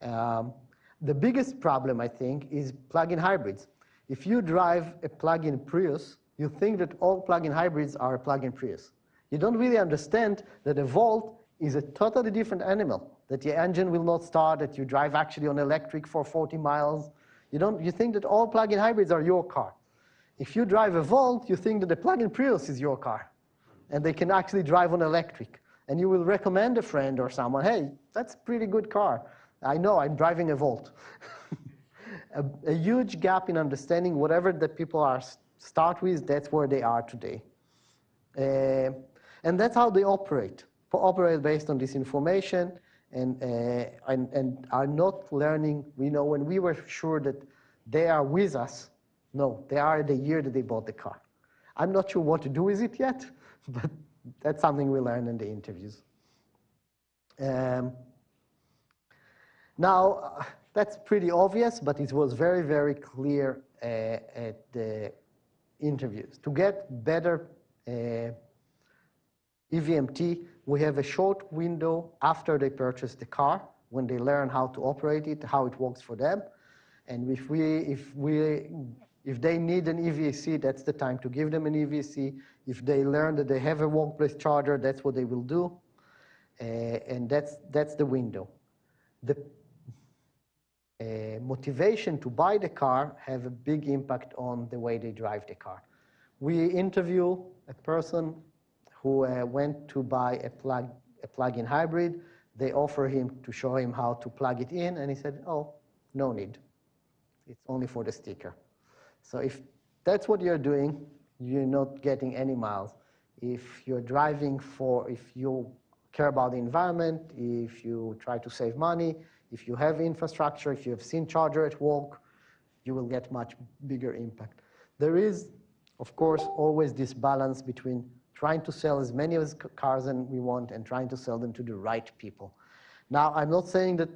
The biggest problem, I think, is plug-in hybrids. If you drive a plug-in Prius, you think that all plug-in hybrids are a plug-in Prius. You don't really understand that a Volt is a totally different animal, that your engine will not start, that you drive actually on electric for 40 miles. You think that all plug-in hybrids are your car. If you drive a Volt, you think that the plug-in Prius is your car, and they can actually drive on electric. And you will recommend a friend or someone, hey, that's a pretty good car. I know, I'm driving a Volt. a huge gap in understanding whatever the people start with, that's where they are today. And that's how they operate based on this information and are not learning. When we were sure that they are with us, no, they are the year that they bought the car. I'm not sure what to do with it yet, but that's something we learned in the interviews. Now, that's pretty obvious, but it was very, very clear at the interviews. To get better EVMT, we have a short window after they purchase the car, when they learn how to operate it, how it works for them. And if they need an EVSE, that's the time to give them an EVSE. If they learn that they have a workplace charger, that's what they will do. And that's the window. The motivation to buy the car have a big impact on the way they drive the car. We interview a person who went to buy a plug-in hybrid. They offer him to show him how to plug it in, and he said, oh, no need. It's only for the sticker. So if that's what you're doing, you're not getting any miles. If you're driving if you care about the environment, if you try to save money, if you have infrastructure, if you have seen charger at work, you will get much bigger impact. There is, of course, always this balance between trying to sell as many cars as we want and trying to sell them to the right people. Now, I'm not saying that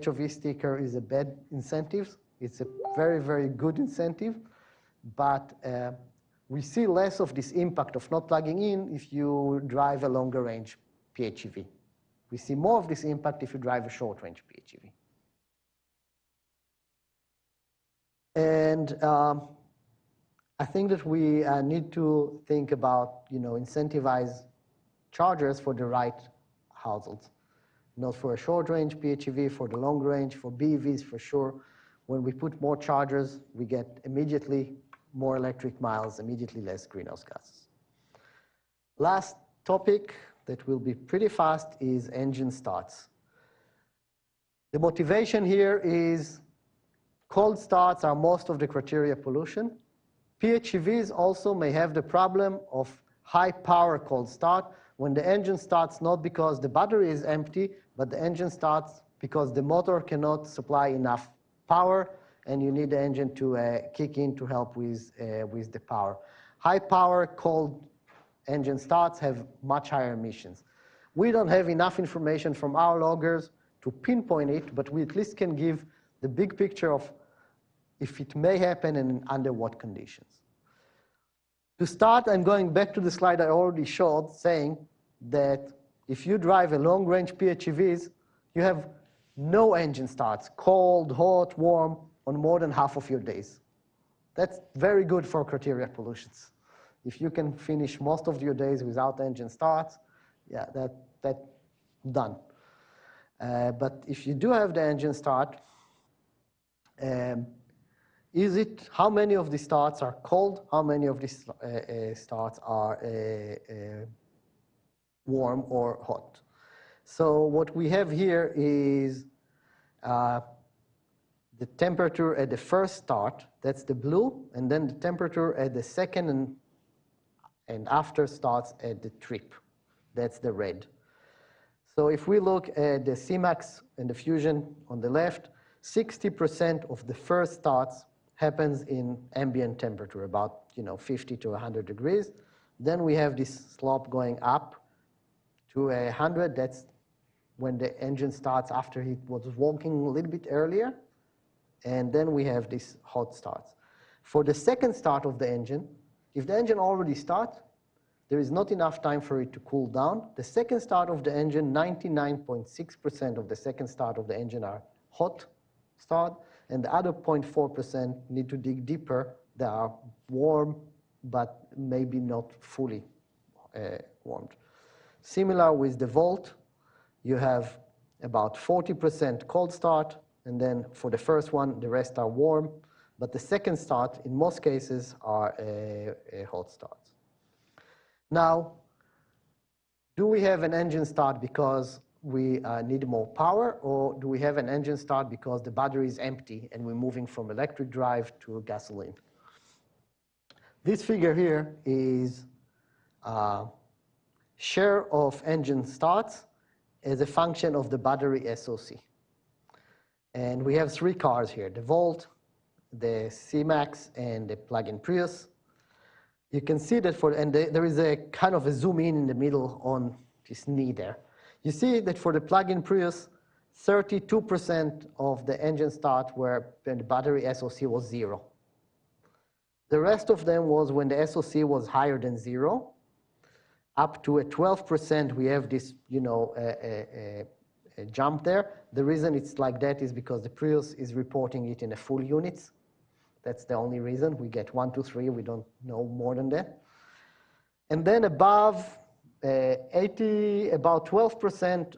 HOV sticker is a bad incentive. It's a very, very good incentive, but we see less of this impact of not plugging in if you drive a longer range PHEV. We see more of this impact if you drive a short range PHEV. And I think that we need to think about, incentivize chargers for the right households. Not for a short range PHEV, for the long range, for BEVs for sure. When we put more chargers, we get immediately more electric miles, immediately less greenhouse gases. Last topic that will be pretty fast is engine starts. The motivation here is cold starts are most of the criteria pollution. PHEVs also may have the problem of high power cold start when the engine starts not because the battery is empty, but the engine starts because the motor cannot supply enough power and you need the engine to kick in to help with the power. High power cold engine starts have much higher emissions. We don't have enough information from our loggers to pinpoint it, but we at least can give the big picture of if it may happen and under what conditions. To start, I'm going back to the slide I already showed, saying that if you drive a long-range PHEVs, you have no engine starts, cold, hot, warm, on more than half of your days. That's very good for criteria pollutions. If you can finish most of your days without engine starts, yeah, that's done. But if you do have the engine start, how many of these starts are cold? How many of these starts are warm or hot? So what we have here is the temperature at the first start, that's the blue, and then the temperature at the second and after starts at the trip, that's the red. So if we look at the CMAX and the Fusion on the left, 60% of the first starts happens in ambient temperature, about 50 to 100 degrees. Then we have this slope going up to 100. That's when the engine starts after it was walking a little bit earlier. And then we have these hot starts. For the second start of the engine, if the engine already starts, there is not enough time for it to cool down. The second start of the engine, 99.6% of the second start of the engine are hot start, and the other 0.4% need to dig deeper. They are warm, but maybe not fully warmed. Similar with the Volt, you have about 40% cold start, and then for the first one, the rest are warm, but the second start, in most cases, are hot starts. Now, do we have an engine start because we need more power, or do we have an engine start because the battery is empty and we're moving from electric drive to gasoline? This figure here is share of engine starts as a function of the battery SOC. And we have three cars here, the Volt, the C-Max, and the plug-in Prius. You can see that there is a kind of a zoom in the middle on this knee there. You see that for the plug-in Prius, 32% of the engine start were when the battery SOC was 0. The rest of them was when the SOC was higher than 0. Up to a 12%, we have this, a jump there. The reason it's like that is because the Prius is reporting it in a full units. That's the only reason. We get 1, 2, 3. We don't know more than that. And then above about 12%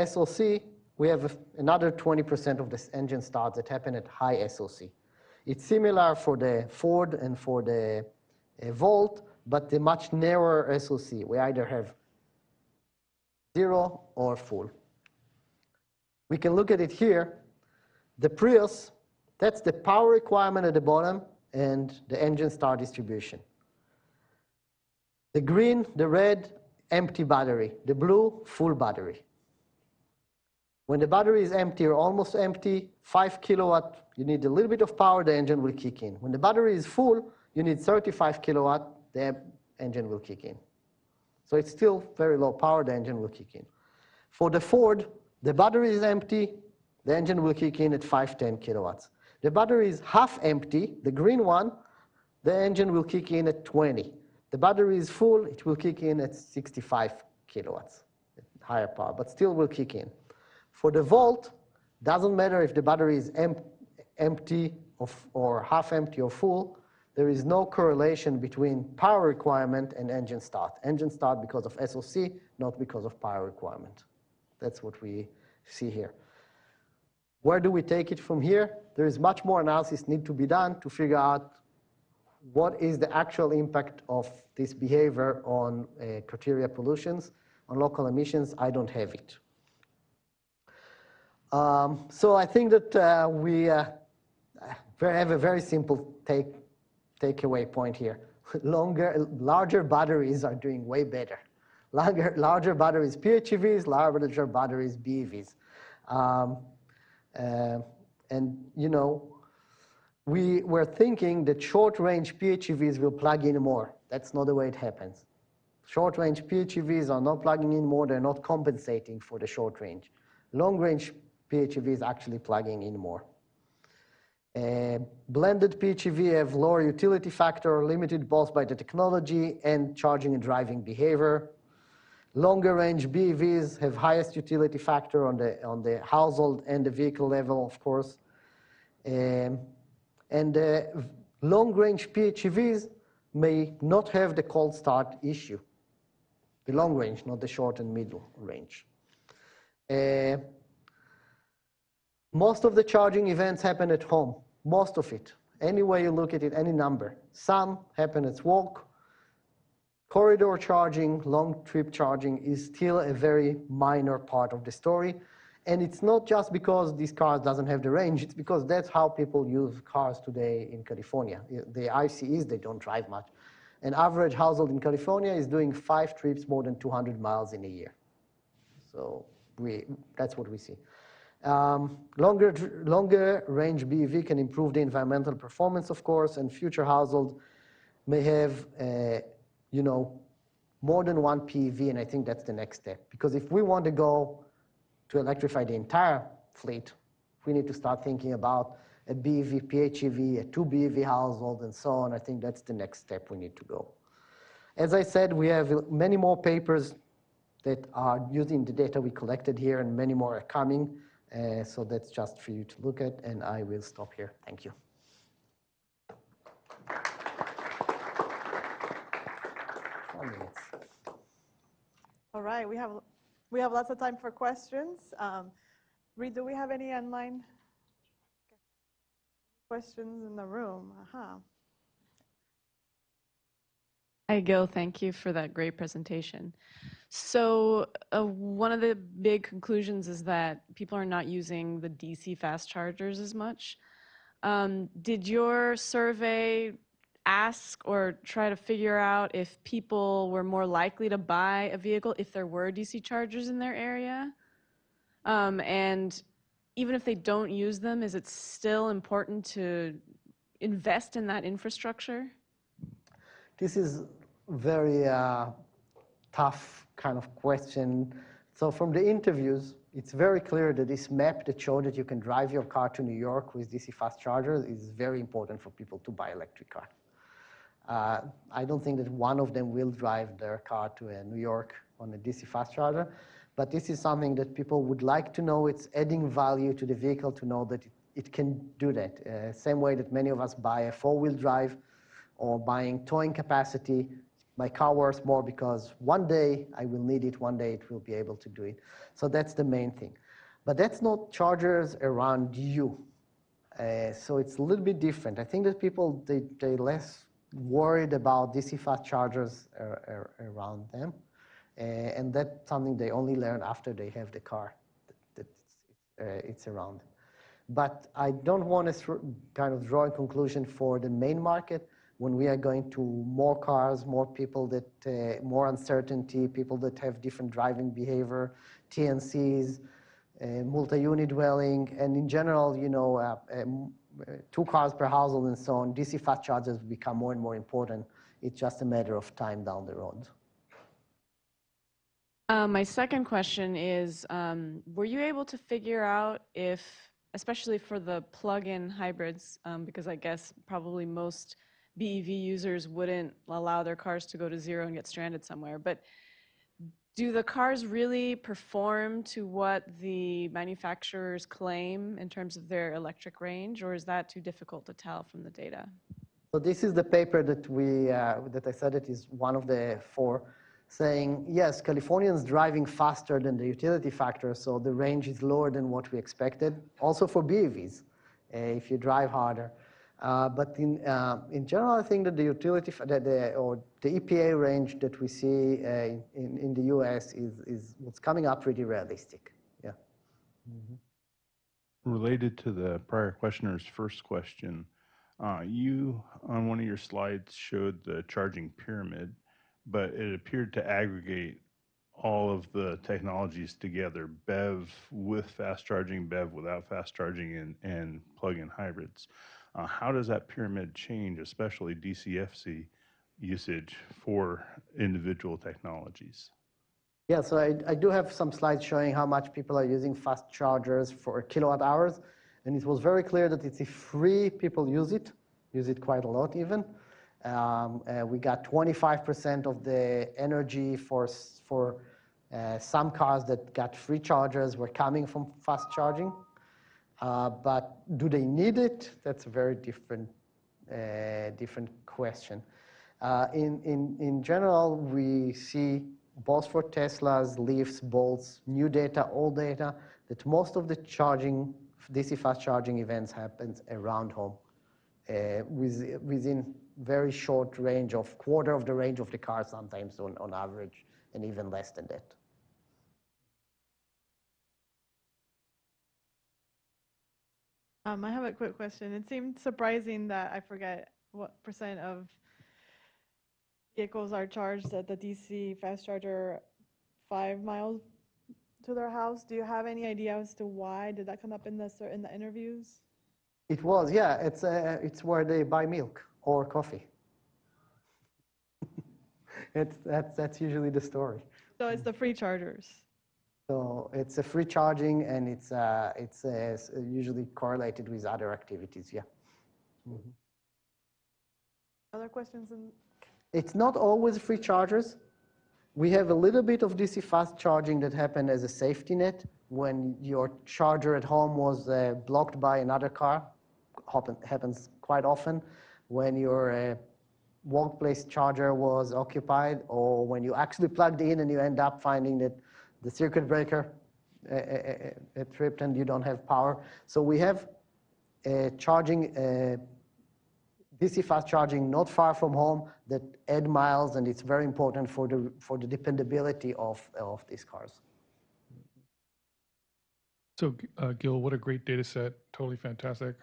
SOC, we have another 20% of the engine starts that happen at high SOC. It's similar for the Ford and for the Volt, but the much narrower SOC. We either have 0 or full. We can look at it here. The Prius, that's the power requirement at the bottom and the engine start distribution. The green, the red empty battery. The blue, full battery. When the battery is empty or almost empty, 5 kilowatt, you need a little bit of power, the engine will kick in. When the battery is full, you need 35 kilowatt, the engine will kick in. So it's still very low power, the engine will kick in. For the Ford, the battery is empty, the engine will kick in at 510 kilowatts. The battery is half empty, the green one, the engine will kick in at 20. The battery is full, it will kick in at 65 kilowatts, higher power, but still will kick in. For the Volt, doesn't matter if the battery is empty or half empty or full, there is no correlation between power requirement and engine start. Engine start because of SOC, not because of power requirement. That's what we see here. Where do we take it from here? There is much more analysis need to be done to figure out what is the actual impact of this behavior on criteria pollutions, on local emissions. I don't have it. So I think that we have a very simple takeaway point here. Larger batteries are doing way better. Larger batteries PHEVs, larger batteries BEVs. And you know, we were thinking that short-range PHEVs will plug in more. That's not the way it happens. Short-range PHEVs are not plugging in more. They're not compensating for the short range. Long-range PHEVs actually plugging in more. Blended PHEV have lower utility factor, limited both by the technology and charging and driving behavior. Longer range BEVs have highest utility factor on the household and the vehicle level, of course. And long range PHEVs may not have the cold start issue. The long range, not the short and middle range. Most of the charging events happen at home, most of it. Any way you look at it, any number. Some happen at work. Corridor charging, long trip charging is still a very minor part of the story. And it's not just because these cars doesn't have the range, it's because that's how people use cars today in California. The ICEs, they don't drive much. An average household in California is doing 5 trips more than 200 miles in a year. So that's what we see. Longer range BEV can improve the environmental performance, of course, and future households may have, you know, more than one PEV, and I think that's the next step. Because if we want to go to electrify the entire fleet, we need to start thinking about a BEV, PHEV, a 2 BEV household, and so on. I think that's the next step we need to go. As I said, we have many more papers that are using the data we collected here, and many more are coming. So that's just for you to look at, and I will stop here. Thank you. All right, we have lots of time for questions. Reed, do we have any online questions in the room? Hi, Gil. Thank you for that great presentation. So one of the big conclusions is that people are not using the DC fast chargers as much. Did your survey ask or try to figure out if people were more likely to buy a vehicle if there were DC chargers in their area? And even if they don't use them, is it still important to invest in that infrastructure? This is very tough kind of question. So from the interviews, it's very clear that this map that showed that you can drive your car to New York with DC fast chargers is very important for people to buy electric car. I don't think that one of them will drive their car to New York on a DC fast charger, but this is something that people would like to know. It's adding value to the vehicle to know that it can do that. Same way that many of us buy a 4-wheel drive or buying towing capacity. My car worth more because one day I will need it, one day it will be able to do it. So that's the main thing. But that's not chargers around you. So it's a little bit different. I think that people, they're less worried about DC fast chargers around them. And that's something they only learn after they have the car, that it's around them. But I don't want to kind of draw a conclusion for the main market. when we are going to more cars, more people that, more uncertainty, people that have different driving behavior, TNCs, multi-unit dwelling, and in general, you know, 2 cars per household and so on, DC fast chargers become more and more important. It's just a matter of time down the road. My second question is, were you able to figure out if, especially for the plug-in hybrids, because I guess probably most BEV users wouldn't allow their cars to go to zero and get stranded somewhere, but do the cars really perform to what the manufacturers claim in terms of their electric range, or is that too difficult to tell from the data? So this is the paper that that I said it is one of the 4, saying, yes, Californians driving faster than the utility factor, so the range is lower than what we expected. Also for BEVs, if you drive harder. But in general, I think that the utility, or the EPA range that we see in the US is what's coming up pretty realistic. Yeah. Related to the prior questioner's first question, you, on one of your slides, showed the charging pyramid, but it appeared to aggregate all of the technologies together, BEV with fast charging, BEV without fast charging, and plug-in hybrids. How does that pyramid change, especially DCFC usage for individual technologies? Yeah, so I do have some slides showing how much people are using fast chargers for kilowatt hours. And it was very clear that it's free, people use it quite a lot even. We got 25% of the energy for some cars that got free chargers were coming from fast charging. But do they need it? That's a very different question. In general, we see both for Teslas, Leafs, Bolts, new data, old data, that most of the charging, DC fast charging events happens around home, within very short range of quarter of the range of the car sometimes on average, and even less than that. I have a quick question. It seemed surprising that I forget what % of vehicles are charged at the DC fast charger 5 miles to their house. Do you have any idea as to why? Did that come up in the interviews? It was, yeah. It's where they buy milk or coffee. That's usually the story. So it's the free chargers. So it's a free charging, and it's usually correlated with other activities. Yeah. Mm-hmm. Other questions? It's not always free chargers. We have a little bit of DC fast charging that happened as a safety net when your charger at home was blocked by another car. Happens quite often when your workplace charger was occupied, or when you actually plugged in and you end up finding that the circuit breaker tripped and you don't have power. So we have charging, DC fast charging not far from home that add miles, and it's very important for the dependability of these cars. So Gil, what a great data set, totally fantastic.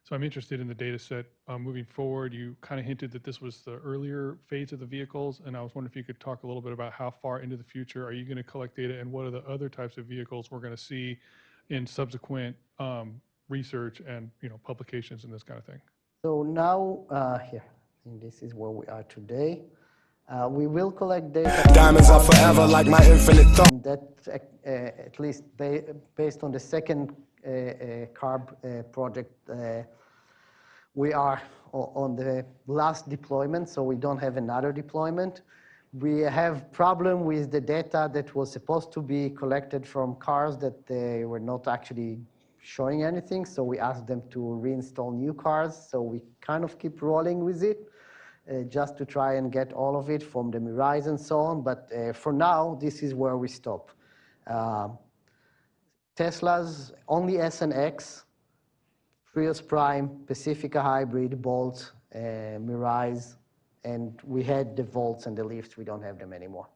So I'm interested in the data set moving forward. You kind of hinted that this was the earlier phase of the vehicles, and I was wondering if you could talk a little bit about how far into the future are you going to collect data, and what are the other types of vehicles we're going to see in subsequent research and publications and this kind of thing. So now here, and this is where we are today. We will collect data. Diamonds are forever like my infinite thought. That at least based on the second CARB project, we are on the last deployment, so we don't have another deployment. We have problem with the data that was supposed to be collected from cars that they were not actually showing anything, so we asked them to reinstall new cars. So we kind of keep rolling with it, just to try and get all of it from the Mirais and so on. But for now, this is where we stop. Tesla's only S and X, Prius Prime, Pacifica Hybrid, Bolt, Mirais, and we had the Volts and the Leafs. We don't have them anymore.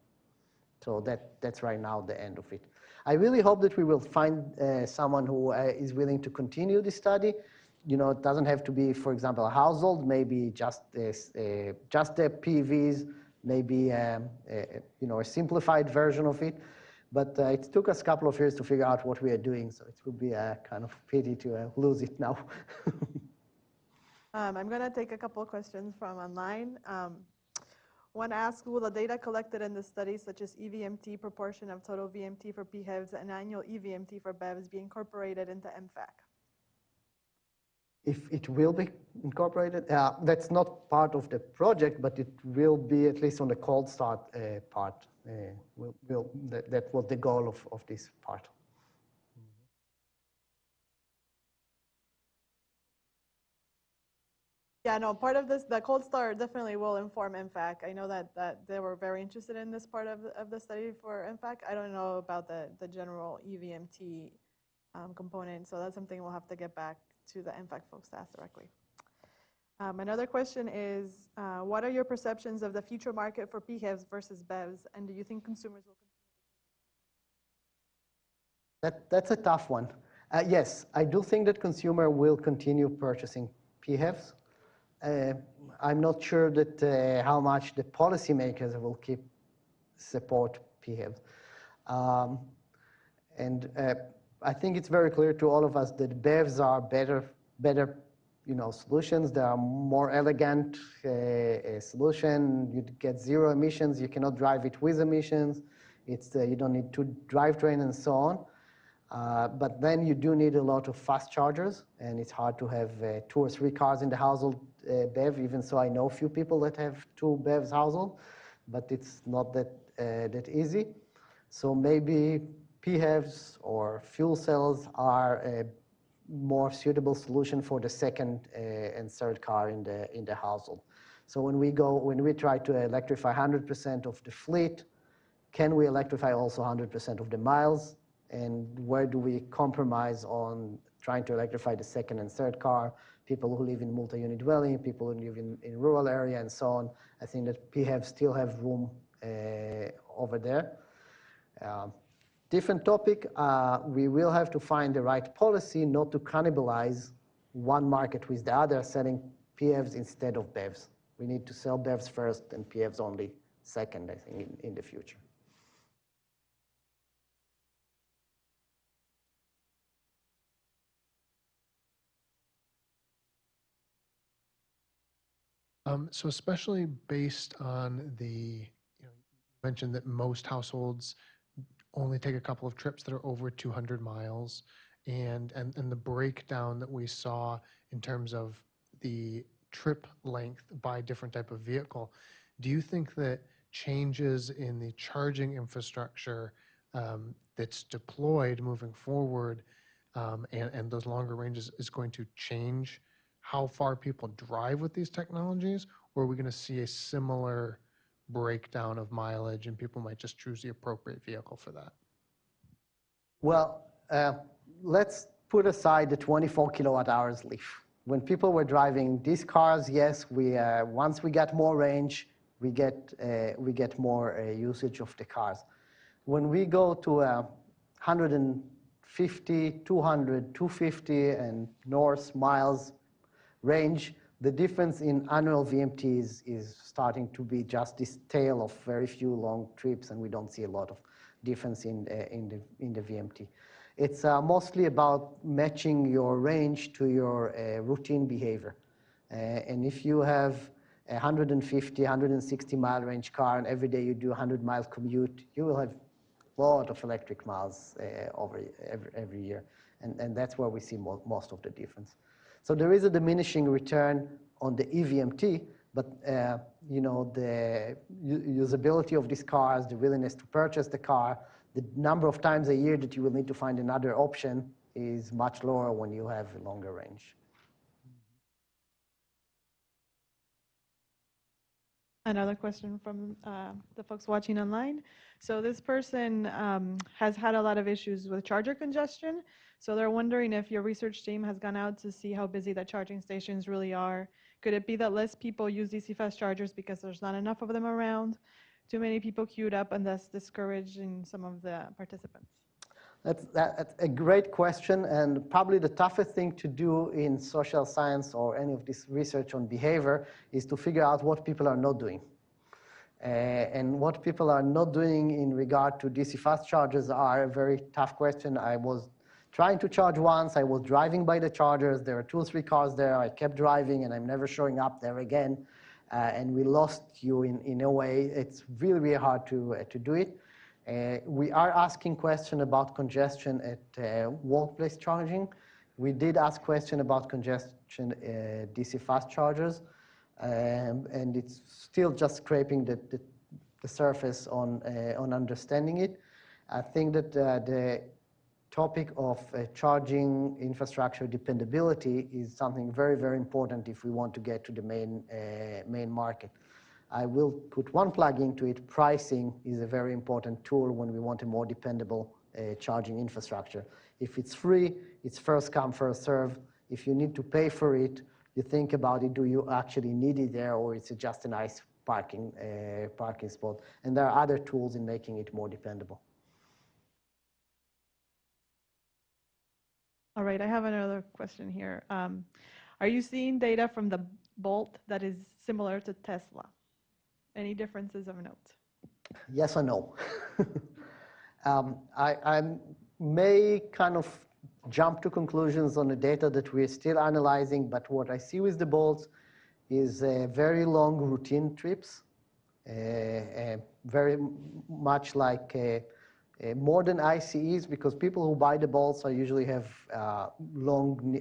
So that's right now the end of it. I really hope that we will find someone who is willing to continue the study. it doesn't have to be, for example, a household, maybe just just the PVs, maybe a simplified version of it. But it took us a couple of years to figure out what we are doing, so it would be a kind of pity to lose it now. I'm going to take a couple of questions from online. One asks, will the data collected in the study, such as EVMT proportion of total VMT for PHEVs and annual EVMT for BEVs, be incorporated into MFAC? If it will be incorporated, that's not part of the project, but it will be at least on the cold start part. That was the goal of this part. Yeah, no, part of this, the cold start definitely will inform MFAC. I know that they were very interested in this part of the study for MFAC. I don't know about the general EVMT component, so that's something we'll have to get back to the MFAC folks to ask directly. Another question is, what are your perceptions of the future market for PHEVs versus BEVs, and do you think consumers will continue? That's a tough one. Yes, I do think that consumer will continue purchasing PHEVs. I'm not sure that how much the policymakers will keep support PHEVs. I think it's very clear to all of us that BEVs are better solutions. They are more elegant solution. You get zero emissions. You cannot drive it with emissions. You don't need two drivetrain and so on. But then you do need a lot of fast chargers, and it's hard to have 2 or 3 cars in the household BEV. Even so, I know a few people that have 2 BEVs household, but it's not that easy. So maybe PHEVs or fuel cells are a more suitable solution for the second and third car in the household. So when we try to electrify 100% of the fleet, can we electrify also 100% of the miles? And where do we compromise on trying to electrify the second and third car, people who live in multi-unit dwelling, people who live in rural area and so on? I think that PHEVs still have room over there. Different topic, we will have to find the right policy not to cannibalize one market with the other, selling PHEVs instead of BEVs. We need to sell BEVs first and PHEVs only second, I think, in the future. So especially based on you mentioned that most households only take a couple of trips that are over 200 miles, and the breakdown that we saw in terms of the trip length by different type of vehicle, do you think that changes in the charging infrastructure that's deployed moving forward and those longer ranges is going to change how far people drive with these technologies, or are we going to see a similar breakdown of mileage and people might just choose the appropriate vehicle for that? Well, let's put aside the 24 kilowatt hours leaf. When people were driving these cars, yes, once we get more range, we get more usage of the cars. When we go to 150, 200, 250 and north miles range, the difference in annual VMTs is starting to be just this tail of very few long trips, and we don't see a lot of difference in the VMT. It's mostly about matching your range to your routine behavior. And if you have a 150, 160 mile range car, and every day you do 100 mile commute, you will have a lot of electric miles over every year. And that's where we see most of the difference. So there is a diminishing return on the EVMT, but the usability of these cars, the willingness to purchase the car, the number of times a year that you will need to find another option is much lower when you have a longer range. Another question from the folks watching online. So this person has had a lot of issues with charger congestion. So they're wondering if your research team has gone out to see how busy the charging stations really are. Could it be that less people use DC fast chargers because there's not enough of them around? Too many people queued up and thus discouraging some of the participants? That's a great question, and probably the toughest thing to do in social science or any of this research on behavior is to figure out what people are not doing. And what people are not doing in regard to DC fast chargers are a very tough question. I was trying to charge once, I was driving by the chargers, there were 2 or 3 cars there, I kept driving and I'm never showing up there again, and we lost you in a way. It's really, really hard to do it. We are asking questions about congestion at workplace charging. We did ask questions about congestion DC fast chargers, and it's still just scraping the surface on understanding it. I think that the topic of charging infrastructure dependability is something very, very important if we want to get to the main market. I will put one plug into it. Pricing is a very important tool when we want a more dependable charging infrastructure. If it's free, it's first come, first serve. If you need to pay for it, you think about it, do you actually need it there, or is it just a nice parking spot? And there are other tools in making it more dependable. All right, I have another question here. Are you seeing data from the Bolt that is similar to Tesla? Any differences of note? Yes or no? I may kind of jump to conclusions on the data that we're still analyzing, but what I see with the Bolts is very long routine trips, very much like more than ICEs, because people who buy the Bolts usually have long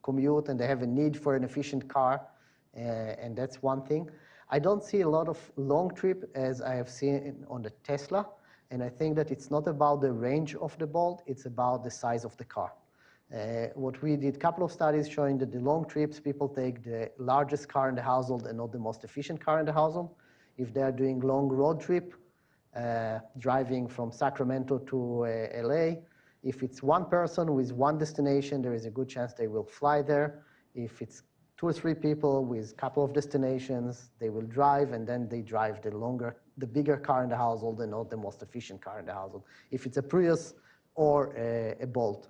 commute and they have a need for an efficient car, and that's one thing. I don't see a lot of long trip as I have seen on the Tesla, and I think that it's not about the range of the Bolt, it's about the size of the car. What we did, a couple of studies showing that the long trips, people take the largest car in the household and not the most efficient car in the household. If they're doing long road trip, driving from Sacramento to LA, if it's one person with one destination, there is a good chance they will fly there. If it's 2 or 3 people with a couple of destinations, they will drive, and then they drive the bigger car in the household and not the most efficient car in the household, if it's a Prius or a Bolt.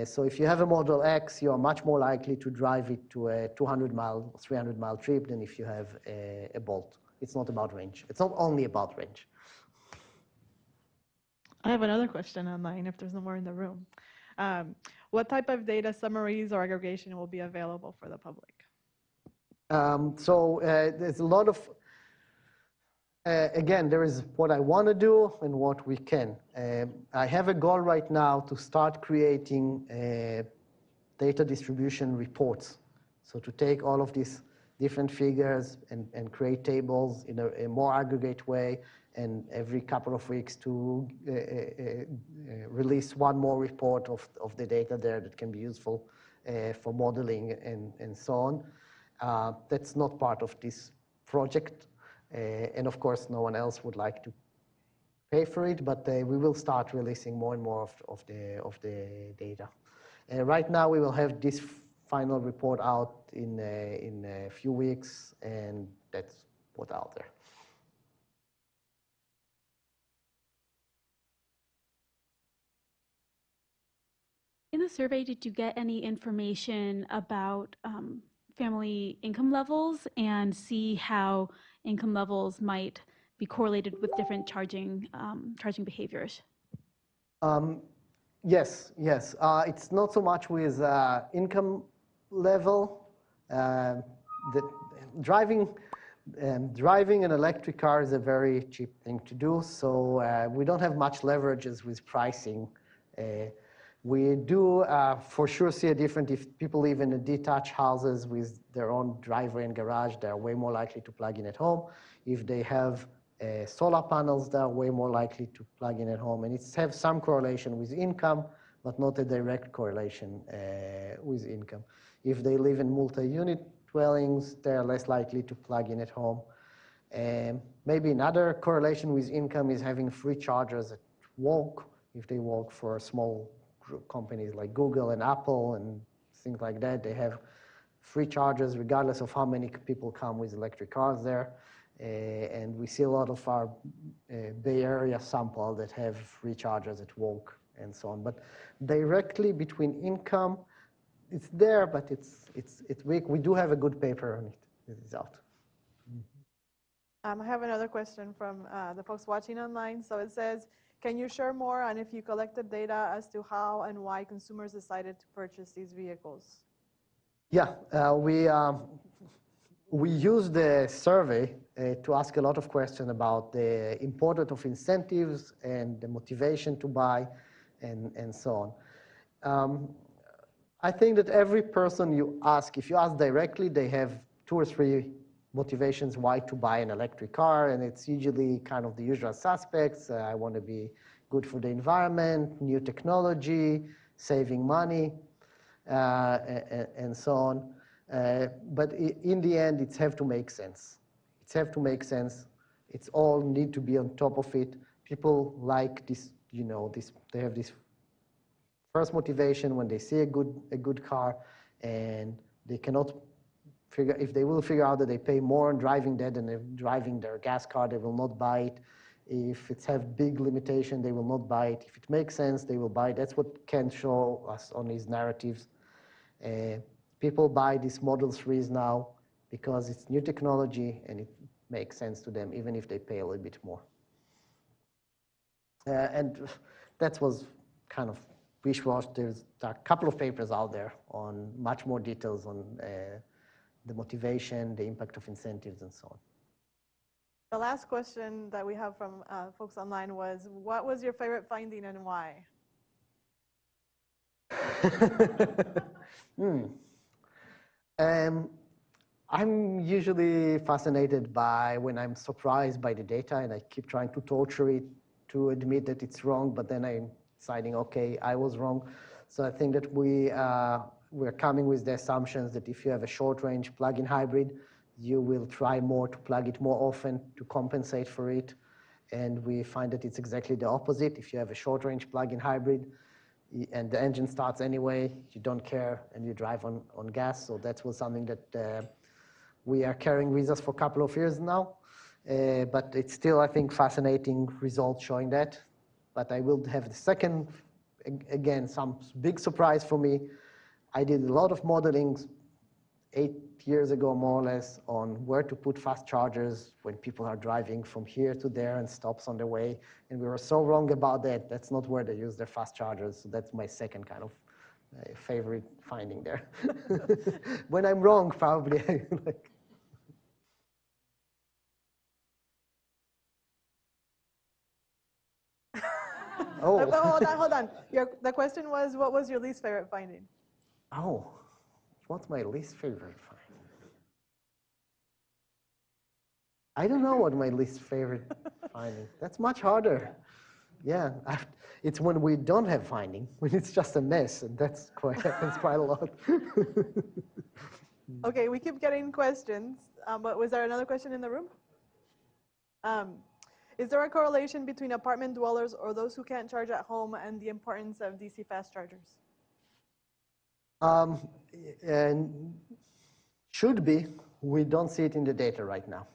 So if you have a Model X, you are much more likely to drive it to a 200-mile, 300-mile trip than if you have a Bolt. It's not about range. It's not only about range. I have another question online if there's no more in the room. What type of data summaries or aggregation will be available for the public? There's a lot of, again, there is what I want to do and what we can. I have a goal right now to start creating data distribution reports. So to take all of these different figures and create tables in a more aggregate way, and every couple of weeks to release one more report of the data there that can be useful for modeling and so on. That's not part of this project. And of course, no one else would like to pay for it, but we will start releasing more and more of the data. Right now, we will have this final report out in a few weeks, and that's what's out there. In the survey, did you get any information about family income levels and see how income levels might be correlated with different charging behaviors? Yes. It's not so much with income level. Driving an electric car is a very cheap thing to do, so we don't have much leverages with pricing. We do for sure see a difference if people live in detached houses with their own driveway and garage. They're way more likely to plug in at home. If they have solar panels, they're way more likely to plug in at home. And it's have some correlation with income, but not a direct correlation with income. If they live in multi-unit dwellings, they're less likely to plug in at home. Maybe another correlation with income is having free chargers at work. If they work for small companies like Google and Apple and things like that, they have free chargers regardless of how many people come with electric cars there. And we see a lot of our Bay Area sample that have rechargers at work and so on. But directly between income, it's there, but it's weak. We do have a good paper on it. It is out. I have another question from the folks watching online. So it says, can you share more on if you collected data as to how and why consumers decided to purchase these vehicles? Yeah, we used the survey to ask a lot of questions about the importance of incentives and the motivation to buy and so on. I think that every person you ask, if you ask directly, they have 2 or 3 motivations why to buy an electric car, and it's usually kind of the usual suspects. I want to be good for the environment, new technology, saving money, and so on. But in the end, it's have to make sense. It's have to make sense. It's all need to be on top of it. People like this, you know, they have this first motivation when they see a good car, and they cannot figure, if they will figure out that they pay more on driving that than driving their gas car, they will not buy it. If it's have big limitation, they will not buy it. If it makes sense, they will buy it. That's what Ken show us on his narratives. People buy these Model 3s now because it's new technology and it makes sense to them, even if they pay a little bit more. And that was kind of wish-wash. There's a couple of papers out there on much more details on the motivation, the impact of incentives, and so on. The last question that we have from folks online was, what was your favorite finding and why? I'm usually fascinated by when I'm surprised by the data, and I keep trying to torture it to admit that it's wrong, but then I'm deciding, okay, I was wrong. So I think that we're coming with the assumptions that if you have a short-range plug-in hybrid, you will try more to plug it more often to compensate for it. And we find that it's exactly the opposite. If you have a short-range plug-in hybrid and the engine starts anyway, you don't care, and you drive on gas. So that was something that we are carrying with us for a couple of years now. But it's still, I think, fascinating results showing that. But I will have the second, again, some big surprise for me. I did a lot of modeling 8 years ago, more or less, on where to put fast chargers when people are driving from here to there and stops on the way. And we were so wrong about that. That's not where they use their fast chargers. So that's my second kind of favorite finding there. When I'm wrong, probably. Like, oh. Hold on. The question was, what was your least favorite finding? Oh, what's my least favorite finding? I don't know what my least favorite finding. That's much harder. Yeah, it's when we don't have finding, when it's just a mess, and that's happens quite a lot. Okay, we keep getting questions, but was there another question in the room? Is there a correlation between apartment dwellers or those who can't charge at home and the importance of DC fast chargers? And should be. We don't see it in the data right now.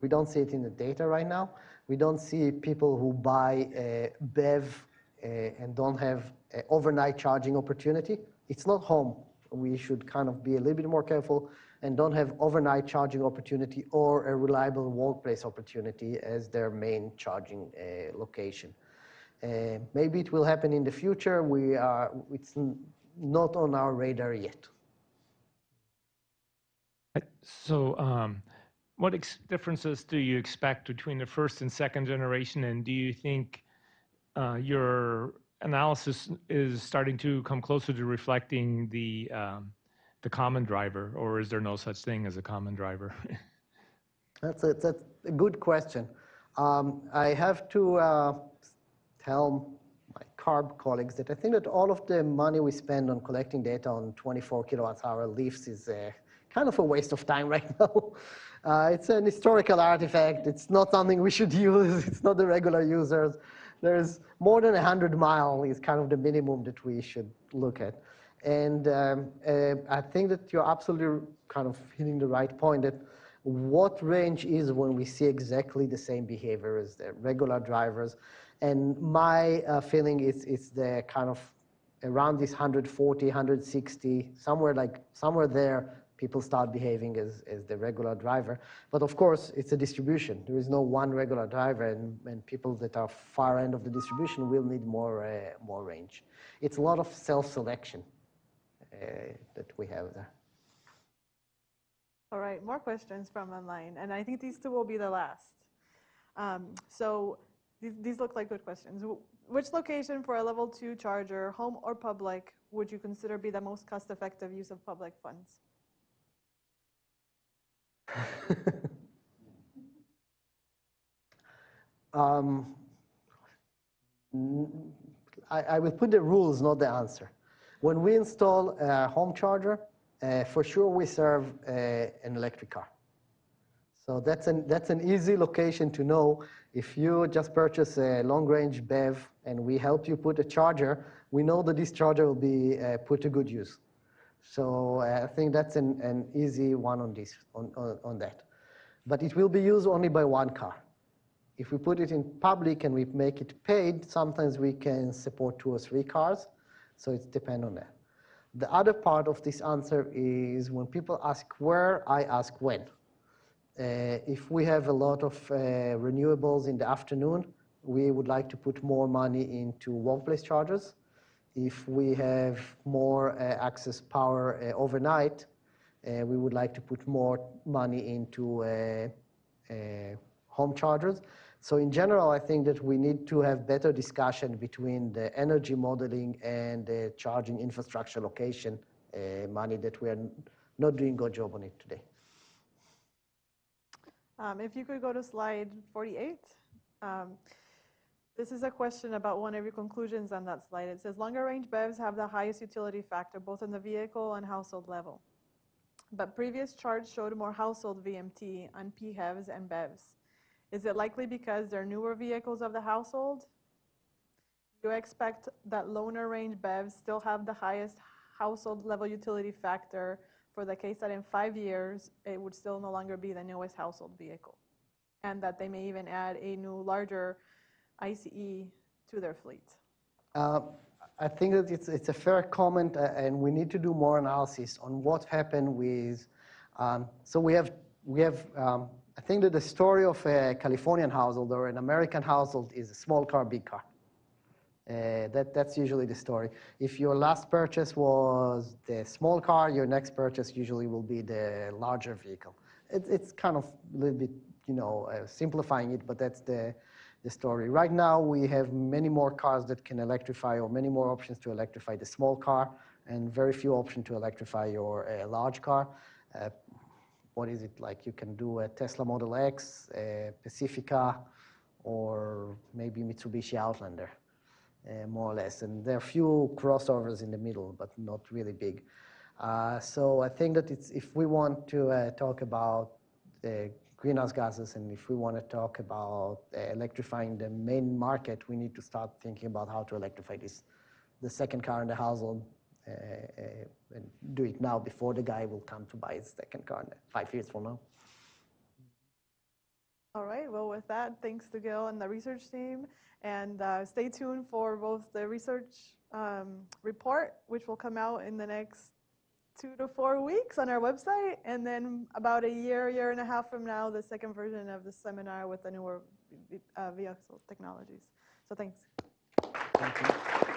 We don't see it in the data right now. We don't see people who buy a BEV and don't have an overnight charging opportunity. It's not home. We should kind of be a little bit more careful and don't have overnight charging opportunity or a reliable workplace opportunity as their main charging location. Maybe it will happen in the future. It's not on our radar yet. So what differences do you expect between the first and second generation, and do you think your analysis is starting to come closer to reflecting the common driver, or is there no such thing as a common driver? That's a good question. I have to tell my CARB colleagues that I think that all of the money we spend on collecting data on 24 kilowatts hour lifts is kind of a waste of time right now. It's an historical artifact. It's not something we should use. It's not the regular users. There's more than 100 miles is kind of the minimum that we should look at. And I think that you're absolutely kind of hitting the right point that what range is when we see exactly the same behavior as the regular drivers. And my feeling is it's the kind of around this 140, 160, somewhere there, people start behaving as the regular driver. But of course, it's a distribution. There is no one regular driver, and people that are far end of the distribution will need more range. It's a lot of self-selection that we have there. All right, more questions from online, and I think these two will be the last. So these look like good questions. Which location for a level 2 charger, home or public, would you consider be the most cost-effective use of public funds? I will put the rules, not the answer. When we install a home charger, for sure we serve an electric car. So that's an easy location to know. If you just purchase a long-range BEV and we help you put a charger, we know that this charger will be put to good use. So I think that's an easy one on that. But it will be used only by one car. If we put it in public and we make it paid, sometimes we can support 2 or 3 cars. So it depends on that. The other part of this answer is when people ask where, I ask when. If we have a lot of renewables in the afternoon, we would like to put more money into workplace chargers. If we have more access power overnight, we would like to put more money into home chargers. So in general, I think that we need to have better discussion between the energy modeling and the charging infrastructure location money that we are not doing a good job on it today. If you could go to slide 48. This is a question about one of your conclusions on that slide. It says longer range BEVs have the highest utility factor, both in the vehicle and household level. But previous charts showed more household VMT on PHEVs and BEVs. Is it likely because they're newer vehicles of the household? Do you expect that longer range BEVs still have the highest household level utility factor for the case that in 5 years, it would still no longer be the newest household vehicle? And that they may even add a new, larger ICE to their fleet? I think that it's a fair comment, and we need to do more analysis on what happened with. So we have I think that the story of a Californian household or an American household is a small car, big car. That's usually the story. If your last purchase was the small car, your next purchase usually will be the larger vehicle. It's kind of a little bit, simplifying it, but that's the story. Right now, we have many more cars that can electrify, or many more options to electrify the small car, and very few options to electrify your large car. What is it like? You can do a Tesla Model X, a Pacifica, or maybe Mitsubishi Outlander, more or less. And there are few crossovers in the middle, but not really big. So I think that if we want to talk about greenhouse gases, and if we want to talk about electrifying the main market, we need to start thinking about how to electrify the second car in the household, and do it now before the guy will come to buy his second car 5 years from now. All right, well, with that, thanks to Gil and the research team. And stay tuned for both the research report, which will come out in the next 2 to 4 weeks on our website, and then about a year and a half from now, the second version of the seminar with the newer vehicle technologies. So thanks. Thank you.